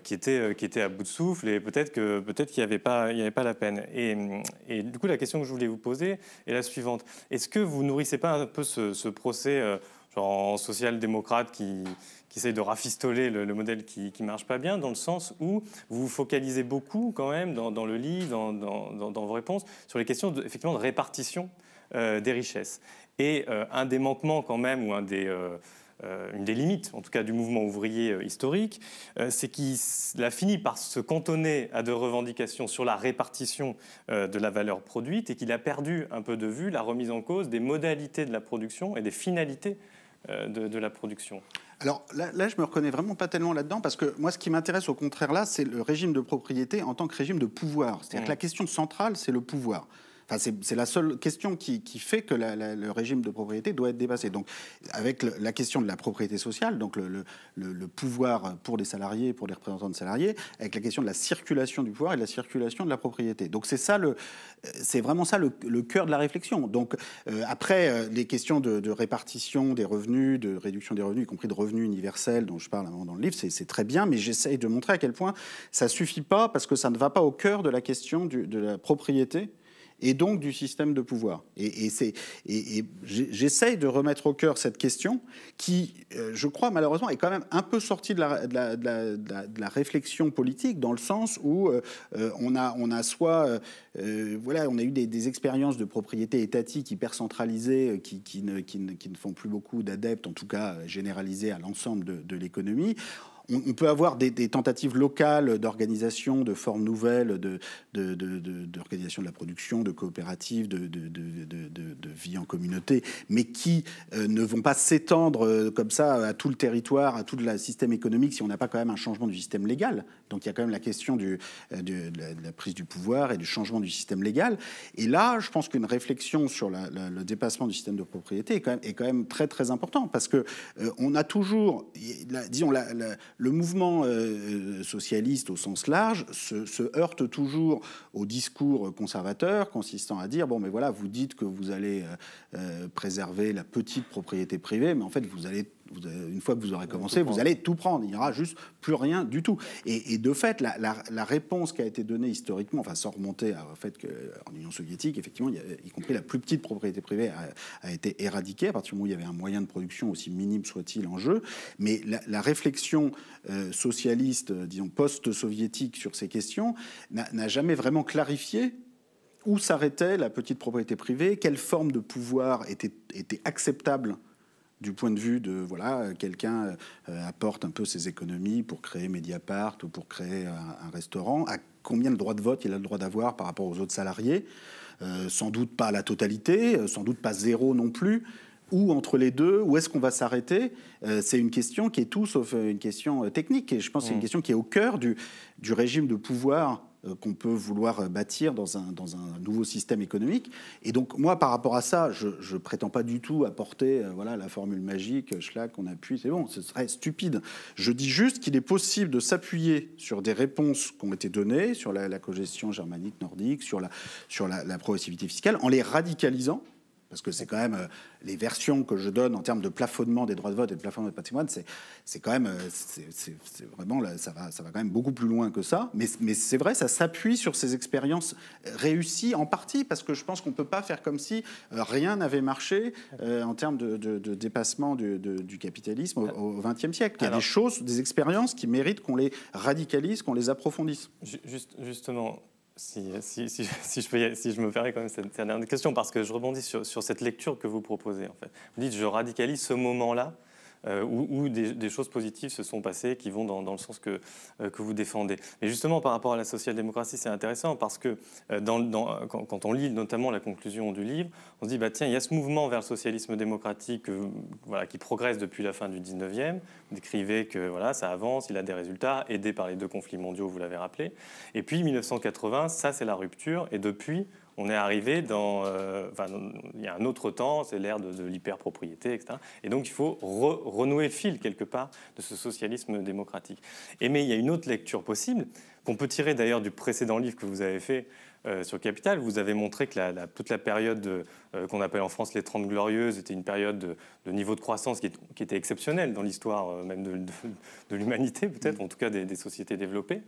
qui était à bout de souffle, et peut-être qu'il n'y avait pas la peine. Et du coup, la question que je voulais vous poser est la suivante. Est-ce que vous nourrissez pas un peu ce procès genre social-démocrate qui essaye de rafistoler le modèle qui ne marche pas bien, dans le sens où vous vous focalisez beaucoup quand même dans le livre, dans vos réponses, sur les questions effectivement de répartition des richesses. Et un des manquements quand même, ou une des limites, en tout cas, du mouvement ouvrier historique, c'est qu'il a fini par se cantonner à de revendications sur la répartition de la valeur produite et qu'il a perdu un peu de vue la remise en cause des modalités de la production et des finalités de la production. Alors là, je me reconnais vraiment pas tellement là-dedans, parce que moi, ce qui m'intéresse au contraire là, c'est le régime de propriété en tant que régime de pouvoir. C'est-à-dire que la question centrale, c'est le pouvoir. Enfin, c'est la seule question qui fait que le régime de propriété doit être dépassé. Donc, avec la question de la propriété sociale, donc le pouvoir pour les salariés, pour les représentants de salariés, avec la question de la circulation du pouvoir et de la circulation de la propriété. Donc, c'est vraiment ça le cœur de la réflexion. Donc, après, les questions de répartition des revenus, de réduction des revenus, y compris de revenus universels, dont je parle dans le livre, c'est très bien, mais j'essaye de montrer à quel point ça suffit pas, parce que ça ne va pas au cœur de la question de la propriété et donc du système de pouvoir. Et j'essaye de remettre au cœur cette question qui, je crois, malheureusement, est quand même un peu sortie de la réflexion politique, dans le sens où on a soit... voilà, on a eu des expériences de propriété étatique hyper centralisées qui ne font plus beaucoup d'adeptes, en tout cas généralisées à l'ensemble de l'économie. On peut avoir des tentatives locales d'organisation, de formes nouvelles, d'organisation de la production, de coopératives, de vie en communauté, mais qui ne vont pas s'étendre comme ça à tout le territoire, à tout le système économique, si on n'a pas quand même un changement du système légal. Donc il y a quand même la question de la prise du pouvoir et du changement du système légal. Et là, je pense qu'une réflexion sur le dépassement du système de propriété est quand même très très important, parce que on a toujours, disons, le mouvement socialiste au sens large se heurte toujours au discours conservateur consistant à dire, bon, mais voilà, vous dites que vous allez préserver la petite propriété privée, mais en fait, une fois que vous aurez commencé, vous allez tout prendre. Il n'y aura juste plus rien du tout. Et de fait, la réponse qui a été donnée historiquement, enfin sans remonter au fait qu'en Union soviétique, effectivement, y compris la plus petite propriété privée a été éradiquée à partir du moment où il y avait un moyen de production, aussi minime soit-il, en jeu. Mais la réflexion socialiste, disons post-soviétique sur ces questions, n'a jamais vraiment clarifié où s'arrêtait la petite propriété privée, quelle forme de pouvoir était acceptable du point de vue de, voilà, quelqu'un apporte un peu ses économies pour créer Mediapart ou pour créer un restaurant, à combien de droits de vote il a le droit d'avoir par rapport aux autres salariés, sans doute pas la totalité, sans doute pas zéro non plus, ou entre les deux, où est-ce qu'on va s'arrêter? C'est une question qui est tout sauf une question technique, et je pense que c'est une question qui est au cœur du régime de pouvoir qu'on peut vouloir bâtir dans un nouveau système économique. Et donc, moi, par rapport à ça, je prétends pas du tout apporter voilà, la formule magique, schlack, on appuie, c'est bon, ce serait stupide. Je dis juste qu'il est possible de s'appuyer sur des réponses qui ont été données, sur la cogestion germanique, nordique, sur la progressivité fiscale, en les radicalisant, parce que c'est quand même les versions que je donne en termes de plafonnement des droits de vote et de plafonnement du patrimoine, c'est quand même, c'est vraiment, ça va quand même beaucoup plus loin que ça. Mais c'est vrai, ça s'appuie sur ces expériences réussies en partie, parce que je pense qu'on ne peut pas faire comme si rien n'avait marché en termes de dépassement du capitalisme au XXe siècle. Il y a des choses, des expériences qui méritent qu'on les radicalise, qu'on les approfondisse. Justement. Si je me permets quand même cette dernière question, parce que je rebondis sur cette lecture que vous proposez. En fait. Vous dites, je radicalise ce moment-là où des choses positives se sont passées qui vont dans le sens que vous défendez. Mais justement, par rapport à la social-démocratie, c'est intéressant parce que quand on lit notamment la conclusion du livre, on se dit, bah, tiens, il y a ce mouvement vers le socialisme démocratique voilà, qui progresse depuis la fin du 19e. Vous décrivez que voilà, ça avance, il a des résultats, aidé par les 2 conflits mondiaux, vous l'avez rappelé. Et puis 1980, ça c'est la rupture, et depuis, on est arrivé il y a un autre temps, c'est l'ère de l'hyperpropriété, etc. Et donc il faut renouer le fil quelque part de ce socialisme démocratique. Mais il y a une autre lecture possible, qu'on peut tirer d'ailleurs du précédent livre que vous avez fait sur Capital. Vous avez montré que toute la période qu'on appelle en France les 30 Glorieuses était une période de niveau de croissance qui était exceptionnelle dans l'histoire même de l'humanité, peut-être, en tout cas des sociétés développées.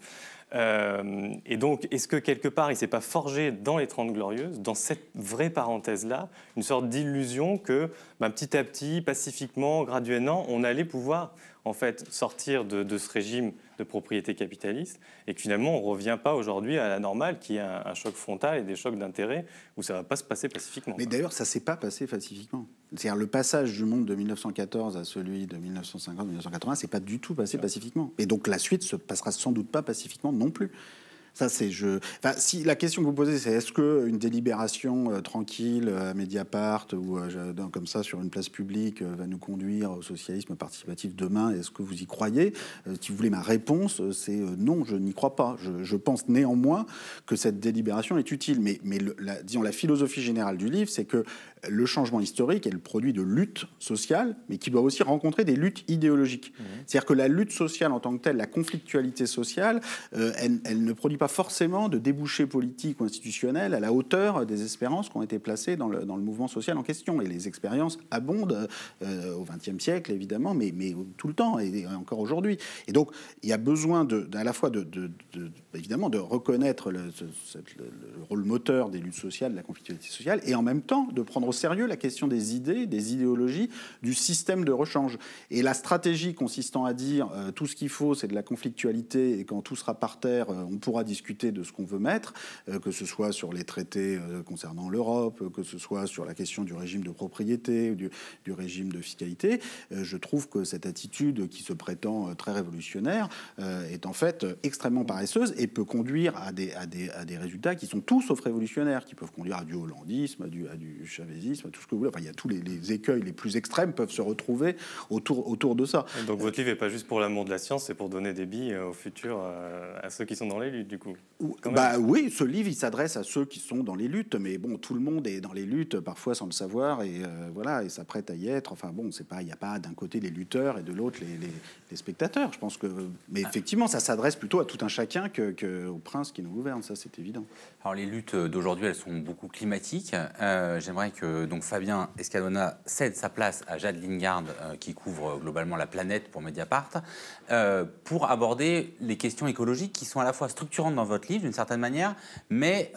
Et donc, est-ce que quelque part, il ne s'est pas forgé dans les 30 Glorieuses, dans cette vraie parenthèse-là, une sorte d'illusion que petit à petit, pacifiquement, graduellement, on allait pouvoir en fait sortir de ce régime de propriété capitaliste, et que finalement on ne revient pas aujourd'hui à la normale qui est un choc frontal et des chocs d'intérêt où ça ne va pas se passer pacifiquement. Mais d'ailleurs, ça ne s'est pas passé pacifiquement. C'est-à-dire le passage du monde de 1914 à celui de 1950-1980, c'est pas du tout passé pacifiquement. Et donc la suite se passera sans doute pas pacifiquement non plus. Ça, c'est si la question que vous posez, c'est est-ce qu'une délibération tranquille à Mediapart ou comme ça sur une place publique va nous conduire au socialisme participatif demain? Est-ce que vous y croyez? Si vous voulez ma réponse, c'est non, je n'y crois pas. Je pense néanmoins que cette délibération est utile. Mais disons, la philosophie générale du livre, c'est que le changement historique est le produit de luttes sociales, mais qui doit aussi rencontrer des luttes idéologiques. C'est-à-dire que la lutte sociale en tant que telle, la conflictualité sociale, elle ne produit pas forcément de débouchés politiques ou institutionnels à la hauteur des espérances qui ont été placées dans le mouvement social en question. Et les expériences abondent au XXe siècle, évidemment, mais tout le temps, et encore aujourd'hui. Et donc, il y a besoin à la fois évidemment, de reconnaître le rôle moteur des luttes sociales, de la conflictualité sociale, et en même temps de prendre au sérieux la question des idées, des idéologies, du système de rechange. Et la stratégie consistant à dire tout ce qu'il faut, c'est de la conflictualité, et quand tout sera par terre, on pourra discuter de ce qu'on veut mettre, que ce soit sur les traités concernant l'Europe, que ce soit sur la question du régime de propriété, du régime de fiscalité. Je trouve que cette attitude qui se prétend très révolutionnaire est en fait extrêmement paresseuse et peut conduire à des résultats qui sont tout sauf révolutionnaires, qui peuvent conduire à du hollandisme, à du chavézisme, à tout ce que vous voulez. Enfin, il y a tous les écueils les plus extrêmes peuvent se retrouver autour de ça. Donc votre livre n'est pas juste pour l'amour de la science, c'est pour donner des billes au futur à ceux qui sont dans les luttes, du coup. Oui, ce livre, il s'adresse à ceux qui sont dans les luttes, mais bon, tout le monde est dans les luttes, parfois sans le savoir, et voilà, et s'apprête à y être. Enfin bon, il n'y a pas d'un côté les lutteurs et de l'autre les spectateurs. Je pense que, mais effectivement, ça s'adresse plutôt à tout un chacun qu'au prince qui nous gouverne, ça c'est évident. Alors les luttes d'aujourd'hui, elles sont beaucoup climatiques. J'aimerais que donc Fabien Escalona cède sa place à Jade Lingard, qui couvre globalement la planète pour Mediapart, pour aborder les questions écologiques qui sont à la fois structurantes dans votre livre d'une certaine manière, mais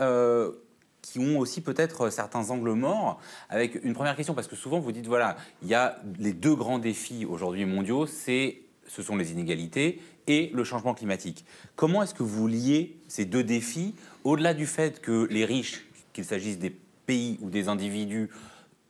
qui ont aussi peut-être certains angles morts, avec une première question, parce que souvent vous dites, voilà, il y a les deux grands défis aujourd'hui mondiaux, ce sont les inégalités et le changement climatique. Comment est-ce que vous liez ces deux défis, au-delà du fait que les riches, qu'il s'agisse des pays ou des individus,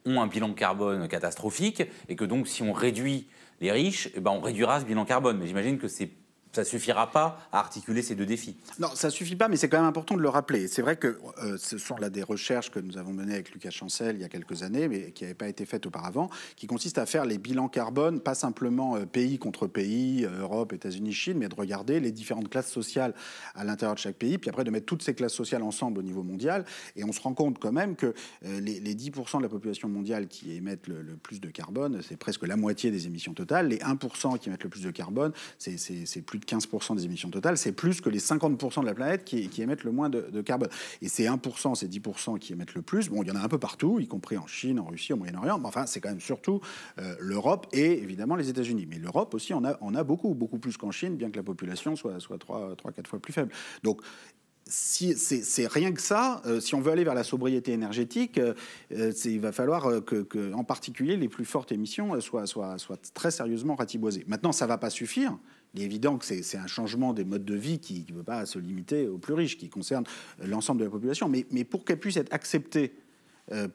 ont un bilan carbone catastrophique, et que donc si on réduit les riches, eh ben on réduira ce bilan carbone. Mais j'imagine que ça ne suffira pas à articuler ces deux défis. Non, ça ne suffit pas, mais c'est quand même important de le rappeler. C'est vrai que ce sont là des recherches que nous avons menées avec Lucas Chancel il y a quelques années, mais qui n'avaient pas été faites auparavant, qui consistent à faire les bilans carbone, pas simplement pays contre pays, Europe, États-Unis, Chine, mais de regarder les différentes classes sociales à l'intérieur de chaque pays, puis après de mettre toutes ces classes sociales ensemble au niveau mondial. Et on se rend compte quand même que les 10% de la population mondiale qui émettent le plus de carbone, c'est presque la moitié des émissions totales. Les 1% qui émettent le plus de carbone, c'est plus de 15% des émissions totales, c'est plus que les 50% de la planète qui émettent le moins de carbone. Et ces 1%, ces 10% qui émettent le plus, bon, il y en a un peu partout, y compris en Chine, en Russie, au Moyen-Orient, mais enfin, c'est quand même surtout l'Europe et évidemment les États-Unis. Mais l'Europe aussi, on a beaucoup plus qu'en Chine, bien que la population soit 3-4 fois plus faible. Donc, si c'est rien que ça, si on veut aller vers la sobriété énergétique, il va falloir que, en particulier, les plus fortes émissions soient très sérieusement ratiboisées. Maintenant, ça ne va pas suffire. Il est évident que c'est un changement des modes de vie qui ne veut pas se limiter aux plus riches, qui concerne l'ensemble de la population. Mais pour qu'elle puisse être acceptée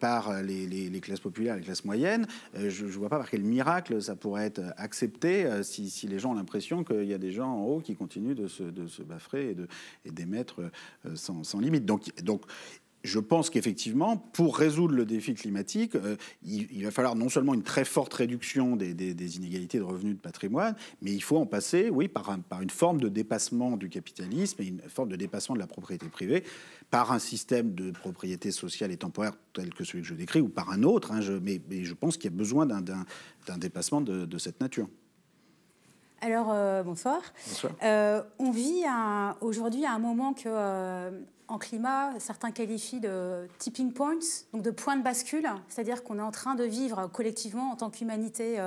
par les classes populaires, les classes moyennes, je ne vois pas par quel miracle ça pourrait être accepté si les gens ont l'impression qu'il y a des gens en haut qui continuent de se baffrer et d'émettre sans limite. Donc, je pense qu'effectivement, pour résoudre le défi climatique, il va falloir non seulement une très forte réduction des inégalités de revenus, de patrimoine, mais il faut en passer, oui, par une forme de dépassement du capitalisme et une forme de dépassement de la propriété privée, par un système de propriété sociale et temporaire tel que celui que je décris, ou par un autre. Mais je pense qu'il y a besoin d'un dépassement de cette nature. Alors, bonsoir. Bonsoir. On vit aujourd'hui à un moment que... en climat, certains qualifient de tipping points, donc de points de bascule, c'est-à-dire qu'on est en train de vivre collectivement, en tant qu'humanité,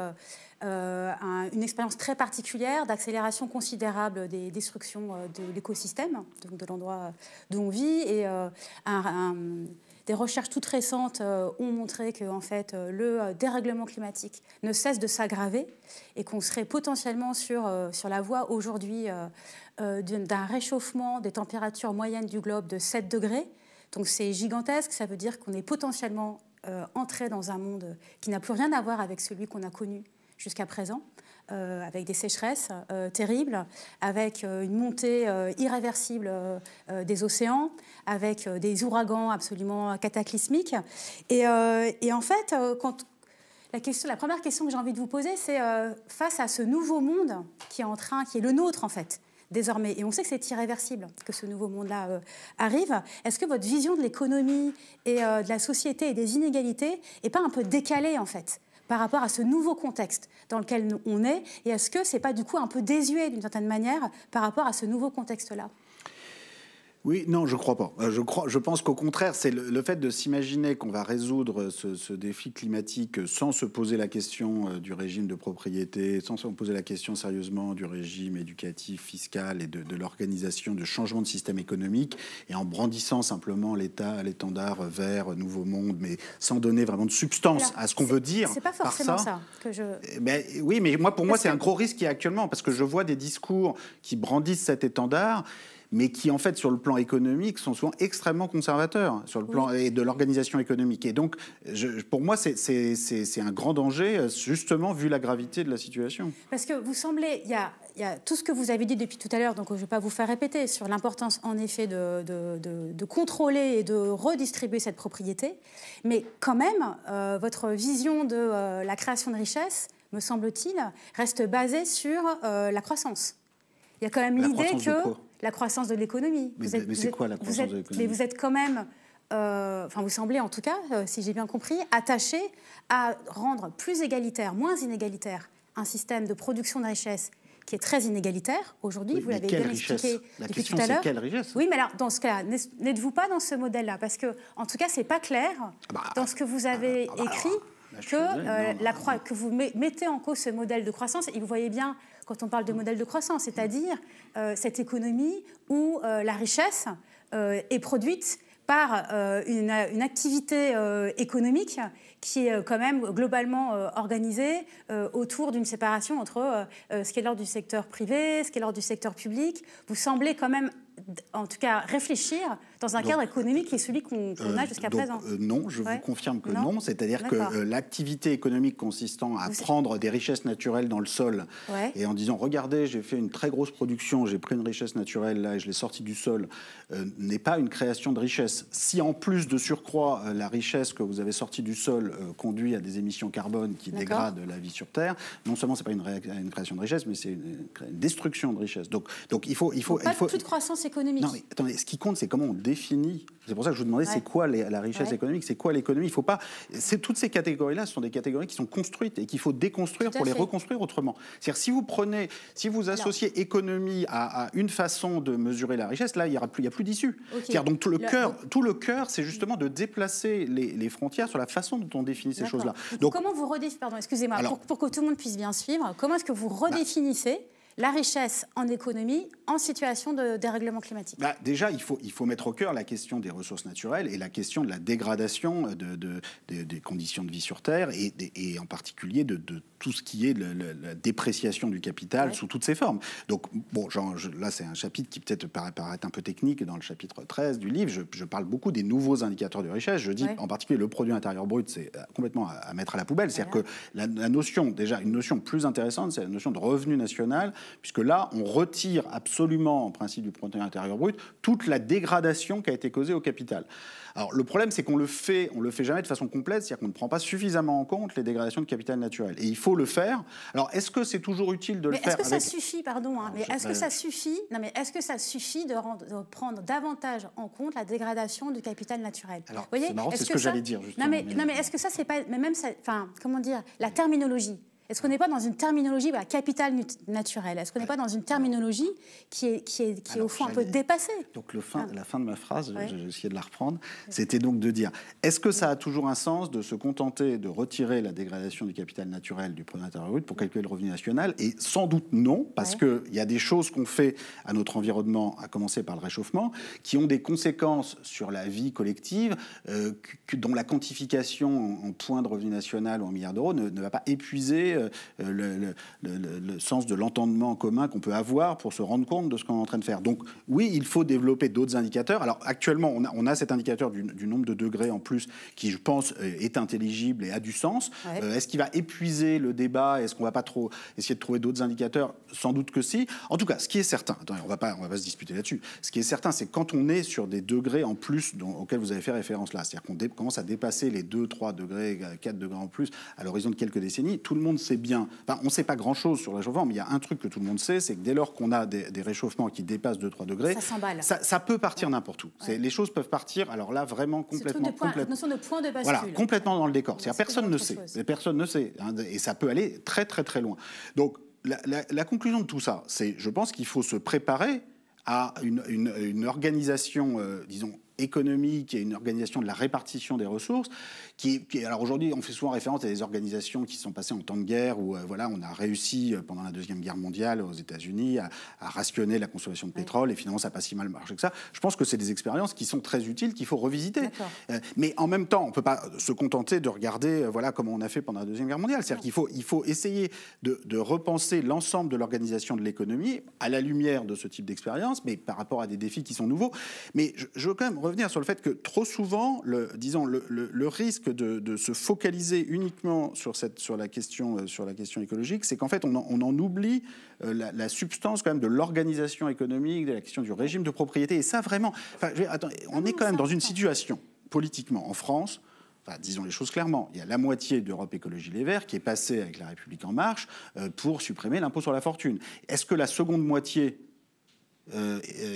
une expérience très particulière d'accélération considérable des destructions de l'écosystème, donc de l'endroit d'où on vit, et des recherches toutes récentes ont montré que en fait, le dérèglement climatique ne cesse de s'aggraver et qu'on serait potentiellement sur la voie aujourd'hui d'un réchauffement des températures moyennes du globe de 7 degrés. Donc c'est gigantesque, ça veut dire qu'on est potentiellement entré dans un monde qui n'a plus rien à voir avec celui qu'on a connu jusqu'à présent, avec des sécheresses terribles, avec une montée irréversible des océans, avec des ouragans absolument cataclysmiques. Et en fait, la première question que j'ai envie de vous poser, c'est face à ce nouveau monde qui est le nôtre en fait, désormais, et on sait que c'est irréversible, que ce nouveau monde-là arrive, est-ce que votre vision de l'économie et de la société et des inégalités n'est pas un peu décalée en fait par rapport à ce nouveau contexte dans lequel on est, et est-ce que c'est pas du coup un peu désuet d'une certaine manière par rapport à ce nouveau contexte-là ? Oui, non, je ne crois pas. Je pense qu'au contraire, c'est le fait de s'imaginer qu'on va résoudre ce défi climatique sans se poser la question du régime de propriété, sans se poser la question sérieusement du régime éducatif, fiscal et de l'organisation, de changement de système économique, et en brandissant simplement l'étendard vert, nouveau monde, mais sans donner vraiment de substance à ce qu'on veut dire. C'est pas forcément ça que je... Oui, mais pour moi, c'est un gros risque qu'il y a actuellement, parce que je vois des discours qui brandissent cet étendard, mais qui, en fait, sur le plan économique, sont souvent extrêmement conservateurs, sur le plan et de l'organisation économique. Et donc, pour moi, c'est un grand danger, justement, vu la gravité de la situation. Parce que vous semblez... Il y a tout ce que vous avez dit depuis tout à l'heure, donc je ne vais pas vous faire répéter, sur l'importance, en effet, de contrôler et de redistribuer cette propriété. Mais quand même, votre vision de la création de richesse, me semble-t-il, reste basée sur la croissance. Il y a quand même l'idée que... La croissance de l'économie. Mais c'est quoi la croissance de l'économie ? Mais vous êtes quand même, vous semblez en tout cas, si j'ai bien compris, attaché à rendre plus égalitaire, moins inégalitaire, un système de production de richesse qui est très inégalitaire aujourd'hui. Vous l'avez bien expliqué depuis tout à l'heure. Quelle richesse ? Oui, mais alors dans ce cas-là, n'êtes-vous pas dans ce modèle-là ? Parce que, en tout cas, c'est pas clair dans ce que vous avez écrit que vous mettez en cause ce modèle de croissance. Et vous voyez bien, quand on parle de modèle de croissance, c'est-à-dire cette économie où la richesse est produite par une activité économique qui est quand même globalement organisée autour d'une séparation entre ce qui est l'ordre du secteur privé, ce qui est l'ordre du secteur public. Vous semblez quand même, en tout cas, réfléchir dans un cadre économique qui est celui qu'on a jusqu'à présent. Non, je vous confirme que non. C'est-à-dire que l'activité économique consistant à prendre des richesses naturelles dans le sol et en disant, regardez, j'ai fait une très grosse production, j'ai pris une richesse naturelle là et je l'ai sortie du sol, n'est pas une création de richesse. Si en plus de surcroît, la richesse que vous avez sortie du sol conduit à des émissions carbone qui dégradent la vie sur Terre, non seulement c'est pas une création de richesse, mais c'est une destruction de richesse. Donc il faut plus de croissance économique. Non, mais attendez, ce qui compte, c'est comment on définit. C'est pour ça que je vous demandais, c'est quoi la richesse économique, c'est quoi l'économie. Il faut pas. Toutes ces catégories-là, ce sont des catégories qui sont construites et qu'il faut déconstruire pour les reconstruire autrement. C'est-à-dire, si vous associez économie à une façon de mesurer la richesse, là, il y a plus d'issue. C'est-à-dire, donc tout le cœur, c'est justement de déplacer les frontières sur la façon dont on définit ces choses-là. Donc, comment vous redéfinissez, pardon, excusez-moi, pour que tout le monde puisse bien suivre, comment est-ce que vous redéfinissez la richesse en économie en situation de dérèglement climatique? Déjà, il faut mettre au cœur la question des ressources naturelles et la question de la dégradation des conditions de vie sur Terre et en particulier de tout ce qui est la dépréciation du capital sous toutes ses formes. Donc, bon, là, c'est un chapitre qui peut-être paraît un peu technique. Dans le chapitre 13 du livre, je parle beaucoup des nouveaux indicateurs de richesse. Je dis en particulier le produit intérieur brut, c'est complètement à mettre à la poubelle. C'est-à-dire que la notion, déjà, une notion plus intéressante, c'est la notion de revenu national, puisque là, on retire absolument, en principe du produit intérieur brut, toute la dégradation qui a été causée au capital. Alors, le problème, c'est qu'on le fait jamais de façon complète, c'est-à-dire qu'on ne prend pas suffisamment en compte les dégradations de capital naturel. Et il faut le faire. Alors, est-ce que c'est toujours utile de le faire? Est-ce que ça suffit, pardon, mais est-ce que ça suffit? Non, mais est-ce que ça suffit de prendre davantage en compte la dégradation du capital naturel? Alors, c'est marrant, c'est ce que j'allais dire, justement. Non, mais est-ce que ça, c'est pas... Mais même, enfin, comment dire, la terminologie. Est-ce qu'on n'est pas dans une terminologie capital naturel? Est-ce qu'on n'est pas dans une terminologie qui est au fond un peu dépassée? Donc la fin de ma phrase, j'ai essayé de la reprendre, c'était donc de dire, est-ce que ça a toujours un sens de se contenter de retirer la dégradation du capital naturel du produit intérieur brut pour calculer le revenu national? Et sans doute non, parce qu'il y a des choses qu'on fait à notre environnement, à commencer par le réchauffement, qui ont des conséquences sur la vie collective, dont la quantification en points de revenu national ou en milliards d'euros ne va pas épuiser le sens de l'entendement commun qu'on peut avoir pour se rendre compte de ce qu'on est en train de faire. Donc oui, il faut développer d'autres indicateurs. Alors actuellement, on a cet indicateur du nombre de degrés en plus qui, je pense, est intelligible et a du sens. Ouais. Est-ce qu'il va épuiser le débat? Est-ce qu'on ne va pas trop essayer de trouver d'autres indicateurs? Sans doute que si. En tout cas, ce qui est certain, attendez, on va pas se disputer là-dessus, ce qui est certain, c'est quand on est sur des degrés en plus auxquels vous avez fait référence là, c'est-à-dire qu'on commence à dépasser les 2, 3 degrés, 4 degrés en plus à l'horizon de quelques décennies, tout le monde sait bien, enfin on ne sait pas grand-chose sur le réchauffement, mais il y a un truc que tout le monde sait, c'est que dès lors qu'on a des réchauffements qui dépassent 2, 3 degrés, ça s'emballe. Ça peut partir n'importe où. Ouais. Les choses peuvent partir, alors là vraiment complètement... Cette notion de point de bascule. Voilà, complètement dans le décor. C'est-à-dire personne ne sait. Personne ne sait. Hein, et ça peut aller très très très loin. Donc la conclusion de tout ça, c'est, je pense qu'il faut se préparer à une organisation, disons, économique et une organisation de la répartition des ressources alors aujourd'hui, on fait souvent référence à des organisations qui se sont passées en temps de guerre où voilà, on a réussi pendant la Deuxième Guerre mondiale aux États-Unis à rationner la consommation de pétrole et finalement ça n'a pas si mal marché que ça. Je pense que c'est des expériences qui sont très utiles, qu'il faut revisiter. Mais en même temps, on ne peut pas se contenter de regarder voilà, comment on a fait pendant la Deuxième Guerre mondiale. C'est-à-dire qu'il faut essayer de repenser l'ensemble de l'organisation de l'économie à la lumière de ce type d'expérience, mais par rapport à des défis qui sont nouveaux. Mais je veux quand même revenir sur le fait que trop souvent, le risque de se focaliser uniquement sur la question écologique, c'est qu'en fait, on en oublie la substance quand même de l'organisation économique, de la question du régime de propriété. Et ça, vraiment... on est quand même dans une situation, politiquement, en France... Enfin, disons les choses clairement, il y a la moitié d'Europe Écologie Les Verts qui est passée avec La République En Marche pour supprimer l'impôt sur la fortune. Est-ce que la seconde moitié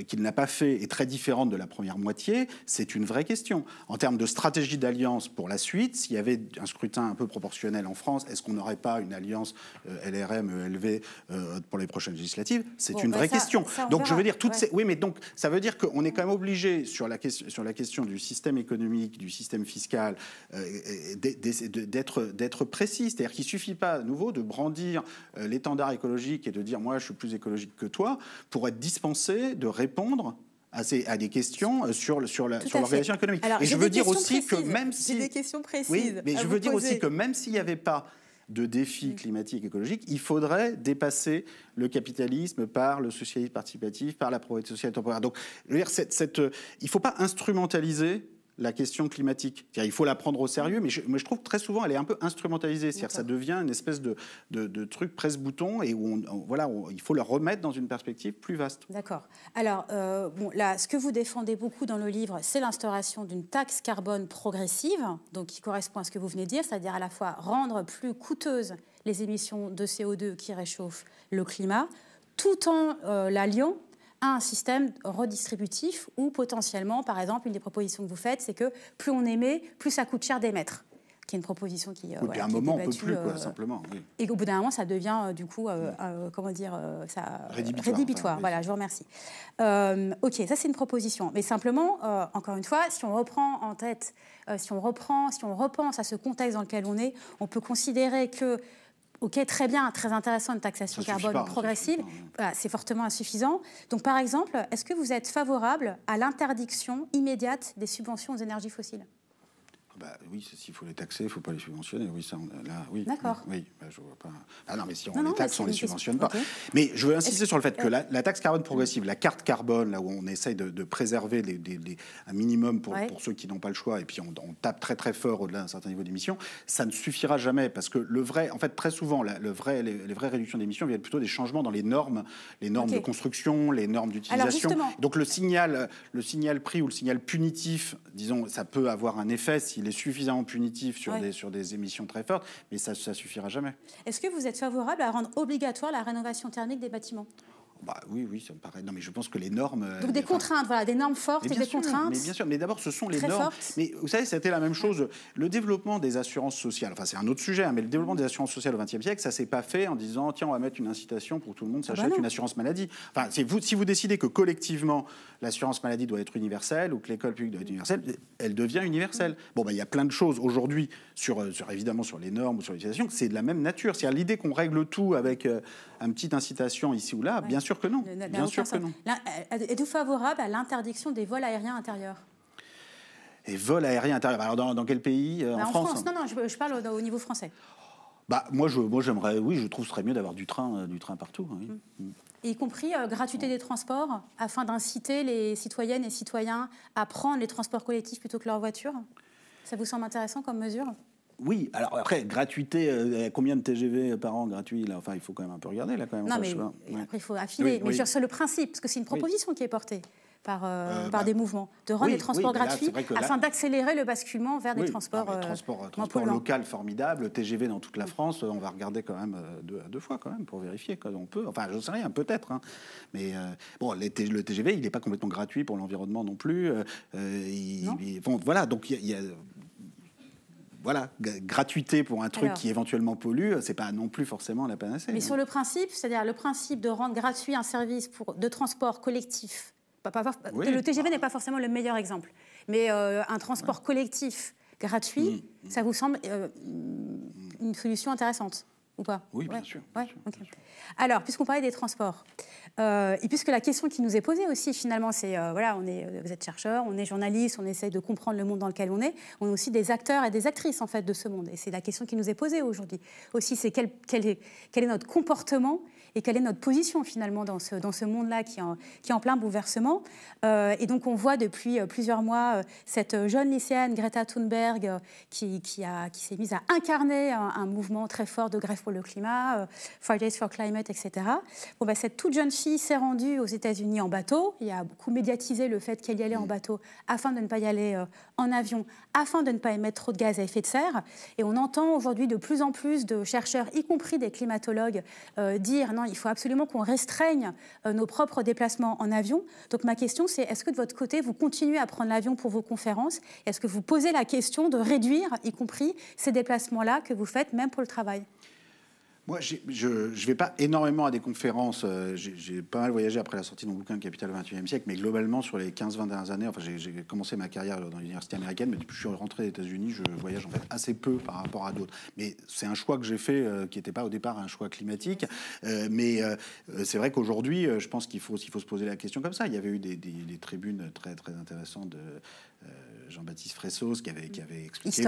qu'il n'a pas fait est très différente de la première moitié? C'est une vraie question. En termes de stratégie d'alliance pour la suite, s'il y avait un scrutin un peu proportionnel en France, est-ce qu'on n'aurait pas une alliance LRM-ELV pour les prochaines législatives? C'est une vraie question. Donc je veux dire, oui, mais donc ça veut dire qu'on est quand même obligé sur la question du système économique, du système fiscal, d'être précis. C'est-à-dire qu'il ne suffit pas à nouveau de brandir l'étendard écologique et de dire moi je suis plus écologique que toi pour être dispensé de répondre à des questions sur l'organisation économique. Alors, et je veux dire aussi que même si... J'ai des questions précises. Oui, mais je veux dire aussi que même s'il n'y avait pas de défis climatiques et écologiques, il faudrait dépasser le capitalisme par le socialisme participatif, par la propriété sociale temporaire. Donc, je veux dire, il ne faut pas instrumentaliser la question climatique. Il faut la prendre au sérieux, mais je trouve que très souvent, elle est un peu instrumentalisée. C'est-à-dire que ça devient une espèce de truc presse-bouton et où il faut le remettre dans une perspective plus vaste. D'accord. Alors, là, ce que vous défendez beaucoup dans le livre, c'est l'instauration d'une taxe carbone progressive, donc qui correspond à ce que vous venez de dire, c'est-à-dire à la fois rendre plus coûteuses les émissions de CO2 qui réchauffent le climat, tout en l'alliant à un système redistributif où potentiellement, par exemple, une des propositions que vous faites, c'est que plus on émet, plus ça coûte cher d'émettre. Qui est une proposition qui... Oui, à un moment, on ne peut plus, simplement. Oui. Et qu'au bout d'un moment, ça devient, du coup, rédhibitoire. Voilà, je vous remercie. OK, ça, c'est une proposition. Mais simplement, encore une fois, si on reprend en tête, si on repense à ce contexte dans lequel on est, on peut considérer que OK, très bien, très intéressant, une taxation carbone progressive. Voilà, c'est fortement insuffisant. Donc, par exemple, est-ce que vous êtes favorable à l'interdiction immédiate des subventions aux énergies fossiles ? Oui, s'il faut les taxer, il ne faut pas les subventionner. Oui, ça, là, oui. D'accord. Oui, je vois pas. Ah non, mais si on les taxe, on ne les subventionne pas. Okay. Mais je veux insister sur le fait que la taxe carbone progressive, la carte carbone, là où on essaye de préserver un minimum pour ceux qui n'ont pas le choix, et puis on tape très très fort au-delà d'un certain niveau d'émissions, ça ne suffira jamais parce que en fait, très souvent, les vraies réductions d'émissions viennent plutôt des changements dans les normes de construction, les normes d'utilisation. Donc le signal prix ou le signal punitif, disons, ça peut avoir un effet s'il est suffisamment punitif sur des émissions très fortes, mais ça ne suffira jamais. Est-ce que vous êtes favorable à rendre obligatoire la rénovation thermique des bâtiments ? Oui, ça me paraît. Non, mais je pense que les normes. Donc des contraintes, des normes fortes et des contraintes. Mais bien sûr, mais d'abord, ce sont les normes. Fortes. Mais vous savez, c'était la même chose. Le développement des assurances sociales, enfin, c'est un autre sujet, mais le développement des assurances sociales au XXe siècle, ça ne s'est pas fait en disant tiens, on va mettre une incitation pour que tout le monde s'achète une assurance maladie. Enfin, si vous décidez que collectivement, l'assurance maladie doit être universelle ou que l'école publique doit être universelle, elle devient universelle. Bon, il y a plein de choses aujourd'hui, évidemment, sur les normes ou sur l'utilisation, c'est de la même nature. C'est-à-dire l'idée qu'on règle tout avec une petite incitation ici ou là, bien sûr que non. Bien sûr que non. Êtes-vous favorable à l'interdiction des vols aériens intérieurs ? Et vols aériens intérieurs. Alors dans quel pays ? En France. Non, je parle au niveau français. Moi, j'aimerais, oui, je trouve que ce serait mieux d'avoir du train partout. Oui. Y compris gratuité des transports, afin d'inciter les citoyennes et citoyens à prendre les transports collectifs plutôt que leur voiture. Ça vous semble intéressant comme mesure ? Oui, alors après, gratuité, combien de TGV par an gratuits là? Enfin, il faut quand même un peu regarder là quand même. Non, mais après, il faut affiner. Oui, mais sur le principe, parce que c'est une proposition qui est portée par des mouvements, de rendre les transports gratuits afin d'accélérer le basculement vers des transports transport local formidable, TGV dans toute la France, on va regarder quand même deux fois quand même pour vérifier. On peut, enfin, je ne sais rien, peut-être. Hein. Mais bon, le TGV, il n'est pas complètement gratuit pour l'environnement non plus. Voilà, donc il y a voilà, gratuité pour un truc qui éventuellement pollue, c'est pas non plus forcément la panacée. Mais sur le principe, c'est-à-dire le principe de rendre gratuit un service de transport collectif, le TGV n'est pas forcément le meilleur exemple, mais un transport collectif gratuit, ça vous semble une solution intéressante ou pas? Oui, bien sûr. Bien sûr. Alors, puisqu'on parlait des transports, et puisque la question qui nous est posée aussi, finalement, c'est, vous êtes chercheur, on est journaliste, on essaie de comprendre le monde dans lequel on est aussi des acteurs et des actrices, en fait, de ce monde. Et c'est la question qui nous est posée aujourd'hui. Aussi, c'est quel est notre comportement et quelle est notre position, finalement, dans ce monde-là qui est en plein bouleversement. Et donc, on voit depuis plusieurs mois cette jeune lycéenne, Greta Thunberg, qui s'est mise à incarner un mouvement très fort de grève pour le climat, Fridays for Climate, etc. Cette toute jeune fille s'est rendue aux États-Unis en bateau. Il y a beaucoup médiatisé le fait qu'elle y allait en bateau afin de ne pas y aller en avion, afin de ne pas émettre trop de gaz à effet de serre. Et on entend aujourd'hui de plus en plus de chercheurs, y compris des climatologues, dire non, il faut absolument qu'on restreigne nos propres déplacements en avion. Donc ma question, c'est est-ce que de votre côté, vous continuez à prendre l'avion pour vos conférences? Est-ce que vous posez la question de réduire, y compris ces déplacements-là que vous faites, même pour le travail? Moi, je ne vais pas énormément à des conférences. J'ai pas mal voyagé après la sortie de mon bouquin Capital au XXIe siècle, mais globalement, sur les 15-20 dernières années, j'ai commencé ma carrière dans l'université américaine, mais depuis que je suis rentré aux États-Unis, je voyage en fait assez peu par rapport à d'autres. Mais c'est un choix que j'ai fait qui n'était pas au départ un choix climatique. Mais c'est vrai qu'aujourd'hui, je pense qu'il faut se poser la question comme ça. Il y avait eu des tribunes très, très intéressantes de Jean-Baptiste Fressos qui avait expliqué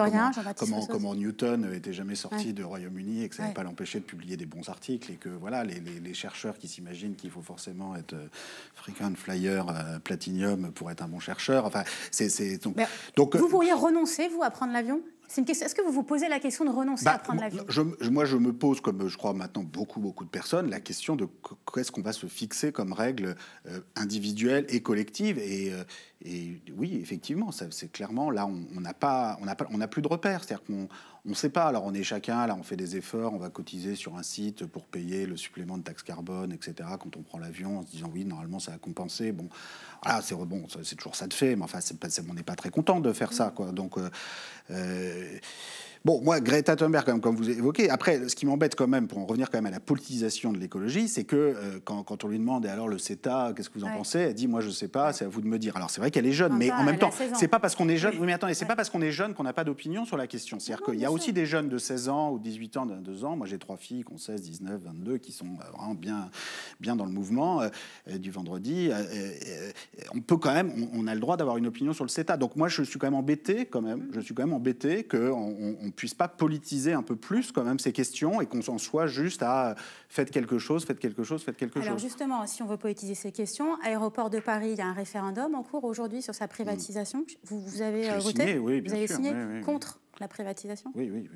comment Newton n'était jamais sorti du Royaume-Uni et que ça n'allait pas l'empêcher de publier des bons articles et que voilà, les chercheurs qui s'imaginent qu'il faut forcément être frequent flyer platinum pour être un bon chercheur. Enfin, donc vous pourriez renoncer, vous, à prendre l'avion? Est-ce que vous vous posez la question de renoncer à prendre l'avion? Moi, je me pose, comme je crois maintenant beaucoup de personnes, la question de qu'est-ce qu'on va se fixer comme règle individuelle et collective. Et oui, effectivement, c'est clairement, là, on n'a plus de repères. C'est-à-dire qu'on ne sait pas. Alors, on est chacun, là, on fait des efforts, on va cotiser sur un site pour payer le supplément de taxe carbone, etc. Quand on prend l'avion, en se disant, oui, normalement, ça a compensé. Bon, voilà, c'est toujours ça de fait, mais enfin, on n'est pas très content de faire ça, quoi. Donc, bon, moi, Greta Thunberg, comme vous évoquez, après, ce qui m'embête quand même, pour en revenir quand même à la politisation de l'écologie, c'est que quand on lui demande, et alors le CETA, qu'est-ce que vous en pensez? Elle dit, moi, je sais pas, c'est à vous de me dire. Alors, c'est vrai qu'elle est jeune, mais en même temps, c'est pas parce qu'on est jeune, oui, mais attendez, c'est pas parce qu'on est jeune qu'on n'a pas d'opinion sur la question. C'est-à-dire qu'il y a aussi des jeunes de 16 ans ou 18 ans, 22 ans. Moi, j'ai 3 filles qui ont 16, 19, 22, qui sont vraiment bien dans le mouvement du vendredi. On peut quand même, on a le droit d'avoir une opinion sur le CETA. Donc, moi, je suis quand même embêté, qu'on puisse pas politiser un peu plus quand même ces questions et qu'on s'en soit juste à faites quelque chose. Alors justement, si on veut politiser ces questions, Aéroport de Paris, il y a un référendum en cours aujourd'hui sur sa privatisation. Vous avez voté? Signé, oui, vous avez signé contre la privatisation? Oui.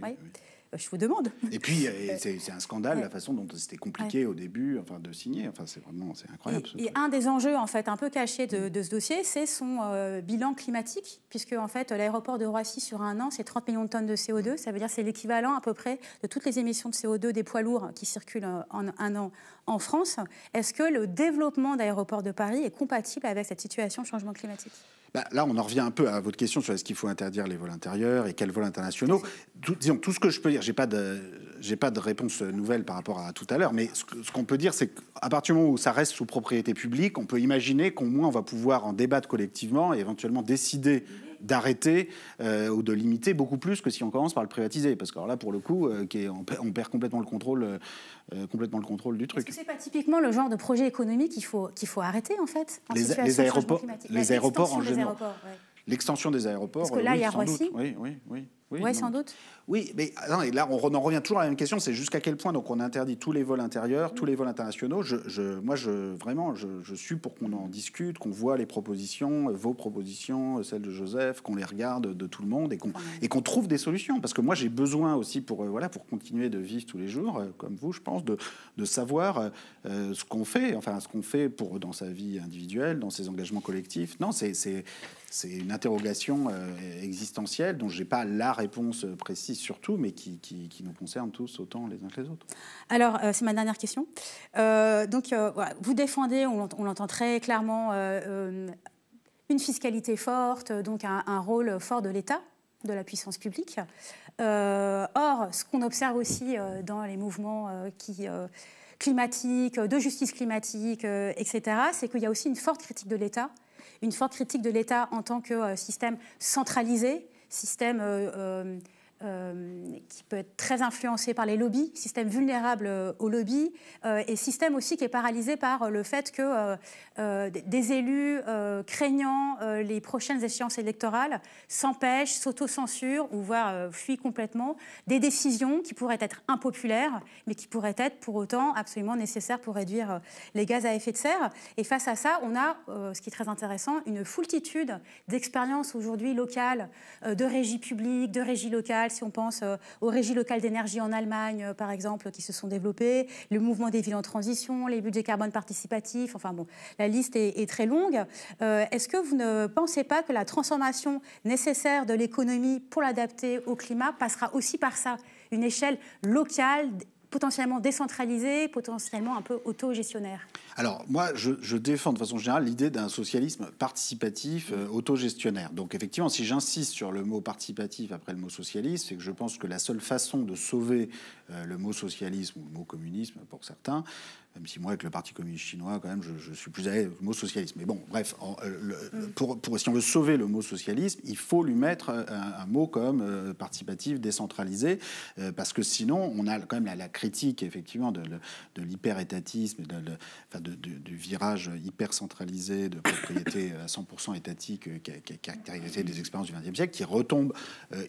Je vous demande. Et puis, c'est un scandale la façon dont c'était compliqué au début de signer. Enfin, c'est incroyable. Et un des enjeux, en fait, un peu cachés de ce dossier, c'est son bilan climatique, puisque, en fait, l'aéroport de Roissy, sur un an, c'est 30 millions de tonnes de CO2. Ça veut dire que c'est l'équivalent, à peu près, de toutes les émissions de CO2 des poids lourds qui circulent en un an en France. Est-ce que le développement d'Aéroport de Paris est compatible avec cette situation de changement climatique? Là, on en revient un peu à votre question sur est-ce qu'il faut interdire les vols intérieurs et quels vols internationaux. Disons, tout ce que je peux dire, j'ai pas de réponse nouvelle par rapport à tout à l'heure, mais ce qu'on peut dire, c'est qu'à partir du moment où ça reste sous propriété publique, on peut imaginer qu'au moins on va pouvoir en débattre collectivement et éventuellement décider d'arrêter ou de limiter beaucoup plus que si on commence par le privatiser. Parce que alors là, pour le coup, on perd complètement le contrôle du truc. Est-ce que c'est pas typiquement le genre de projet économique qu'il faut arrêter, en fait, en les aéroports en général. L'extension des aéroports. Parce que là, il y a sans Roissy. doute. Oui. Oui, sans doute. Oui, mais non, et là, on en revient toujours à la même question, c'est jusqu'à quel point donc on interdit tous les vols intérieurs, tous les vols internationaux. Moi, je suis pour qu'on en discute, qu'on voit les propositions, vos propositions, celles de Joseph, qu'on les regarde de tout le monde et qu'on trouve des solutions. Parce que moi, j'ai besoin aussi pour continuer de vivre tous les jours, comme vous, je pense, de savoir ce qu'on fait, dans sa vie individuelle, dans ses engagements collectifs. Non, c'est une interrogation existentielle dont je n'ai pas la réponse précise surtout, mais qui nous concerne tous autant les uns que les autres. Alors, c'est ma dernière question. Voilà, vous défendez, on l'entend très clairement, une fiscalité forte, donc un rôle fort de l'État, de la puissance publique. Or, ce qu'on observe aussi dans les mouvements climatiques, de justice climatique, etc., c'est qu'il y a aussi une forte critique de l'État. Une forte critique de l'État en tant que système centralisé, système qui peut être très influencé par les lobbies, système vulnérable aux lobbies, et système aussi qui est paralysé par le fait que des élus craignant les prochaines échéances électorales s'empêchent, s'autocensurent ou voire fuient complètement des décisions qui pourraient être impopulaires, mais qui pourraient être pour autant absolument nécessaires pour réduire les gaz à effet de serre. Et face à ça, on a, ce qui est très intéressant, une foultitude d'expériences aujourd'hui locales, de régies publiques, de régies locales. Si on pense aux régies locales d'énergie en Allemagne, par exemple, qui se sont développées, le mouvement des villes en transition, les budgets carbone participatifs, enfin bon, la liste est très longue. Est-ce que vous ne pensez pas que la transformation nécessaire de l'économie pour l'adapter au climat passera aussi par ça, une échelle locale, potentiellement décentralisée, potentiellement un peu autogestionnaire? Alors, moi, je défends de façon générale l'idée d'un socialisme participatif, autogestionnaire. Donc, effectivement, si j'insiste sur le mot participatif après le mot socialisme, c'est que je pense que la seule façon de sauver le mot socialisme ou le mot communisme pour certains, même si moi, avec le Parti communiste chinois, quand même, je suis plus à l'aise avec le mot socialisme. Mais bon, bref, si on veut sauver le mot socialisme, il faut lui mettre un mot comme participatif, décentralisé, parce que sinon, on a quand même la critique, effectivement, de l'hyper-étatisme, du virage hyper centralisé de propriété à 100% étatique qui a caractérisé des expériences du XXe siècle, qui retombe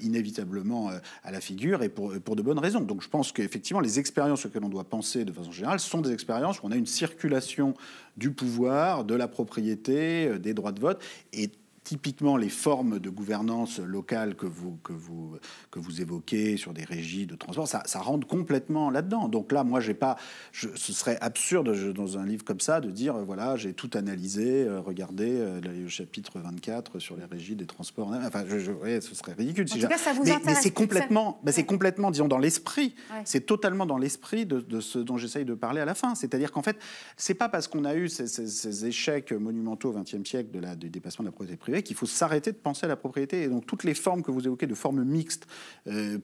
inévitablement à la figure et pour de bonnes raisons. Donc je pense qu'effectivement, les expériences auxquelles on doit penser de façon générale sont des expériences où on a une circulation du pouvoir, de la propriété, des droits de vote, et typiquement les formes de gouvernance locale que vous évoquez sur des régies de transport, ça rentre complètement là-dedans. Donc là, moi, ce serait absurde dans un livre comme ça de dire, voilà, j'ai tout analysé, regardez le chapitre 24 sur les régies des transports. Enfin, ce serait ridicule. En tout cas, ça vous intéresse. Mais c'est complètement, disons, dans l'esprit. Ouais. C'est totalement dans l'esprit de ce dont j'essaye de parler à la fin. C'est-à-dire qu'en fait, c'est pas parce qu'on a eu ces échecs monumentaux au XXe siècle du dépassement de la propriété privée qu'il faut s'arrêter de penser à la propriété. Et donc toutes les formes que vous évoquez, de formes mixtes,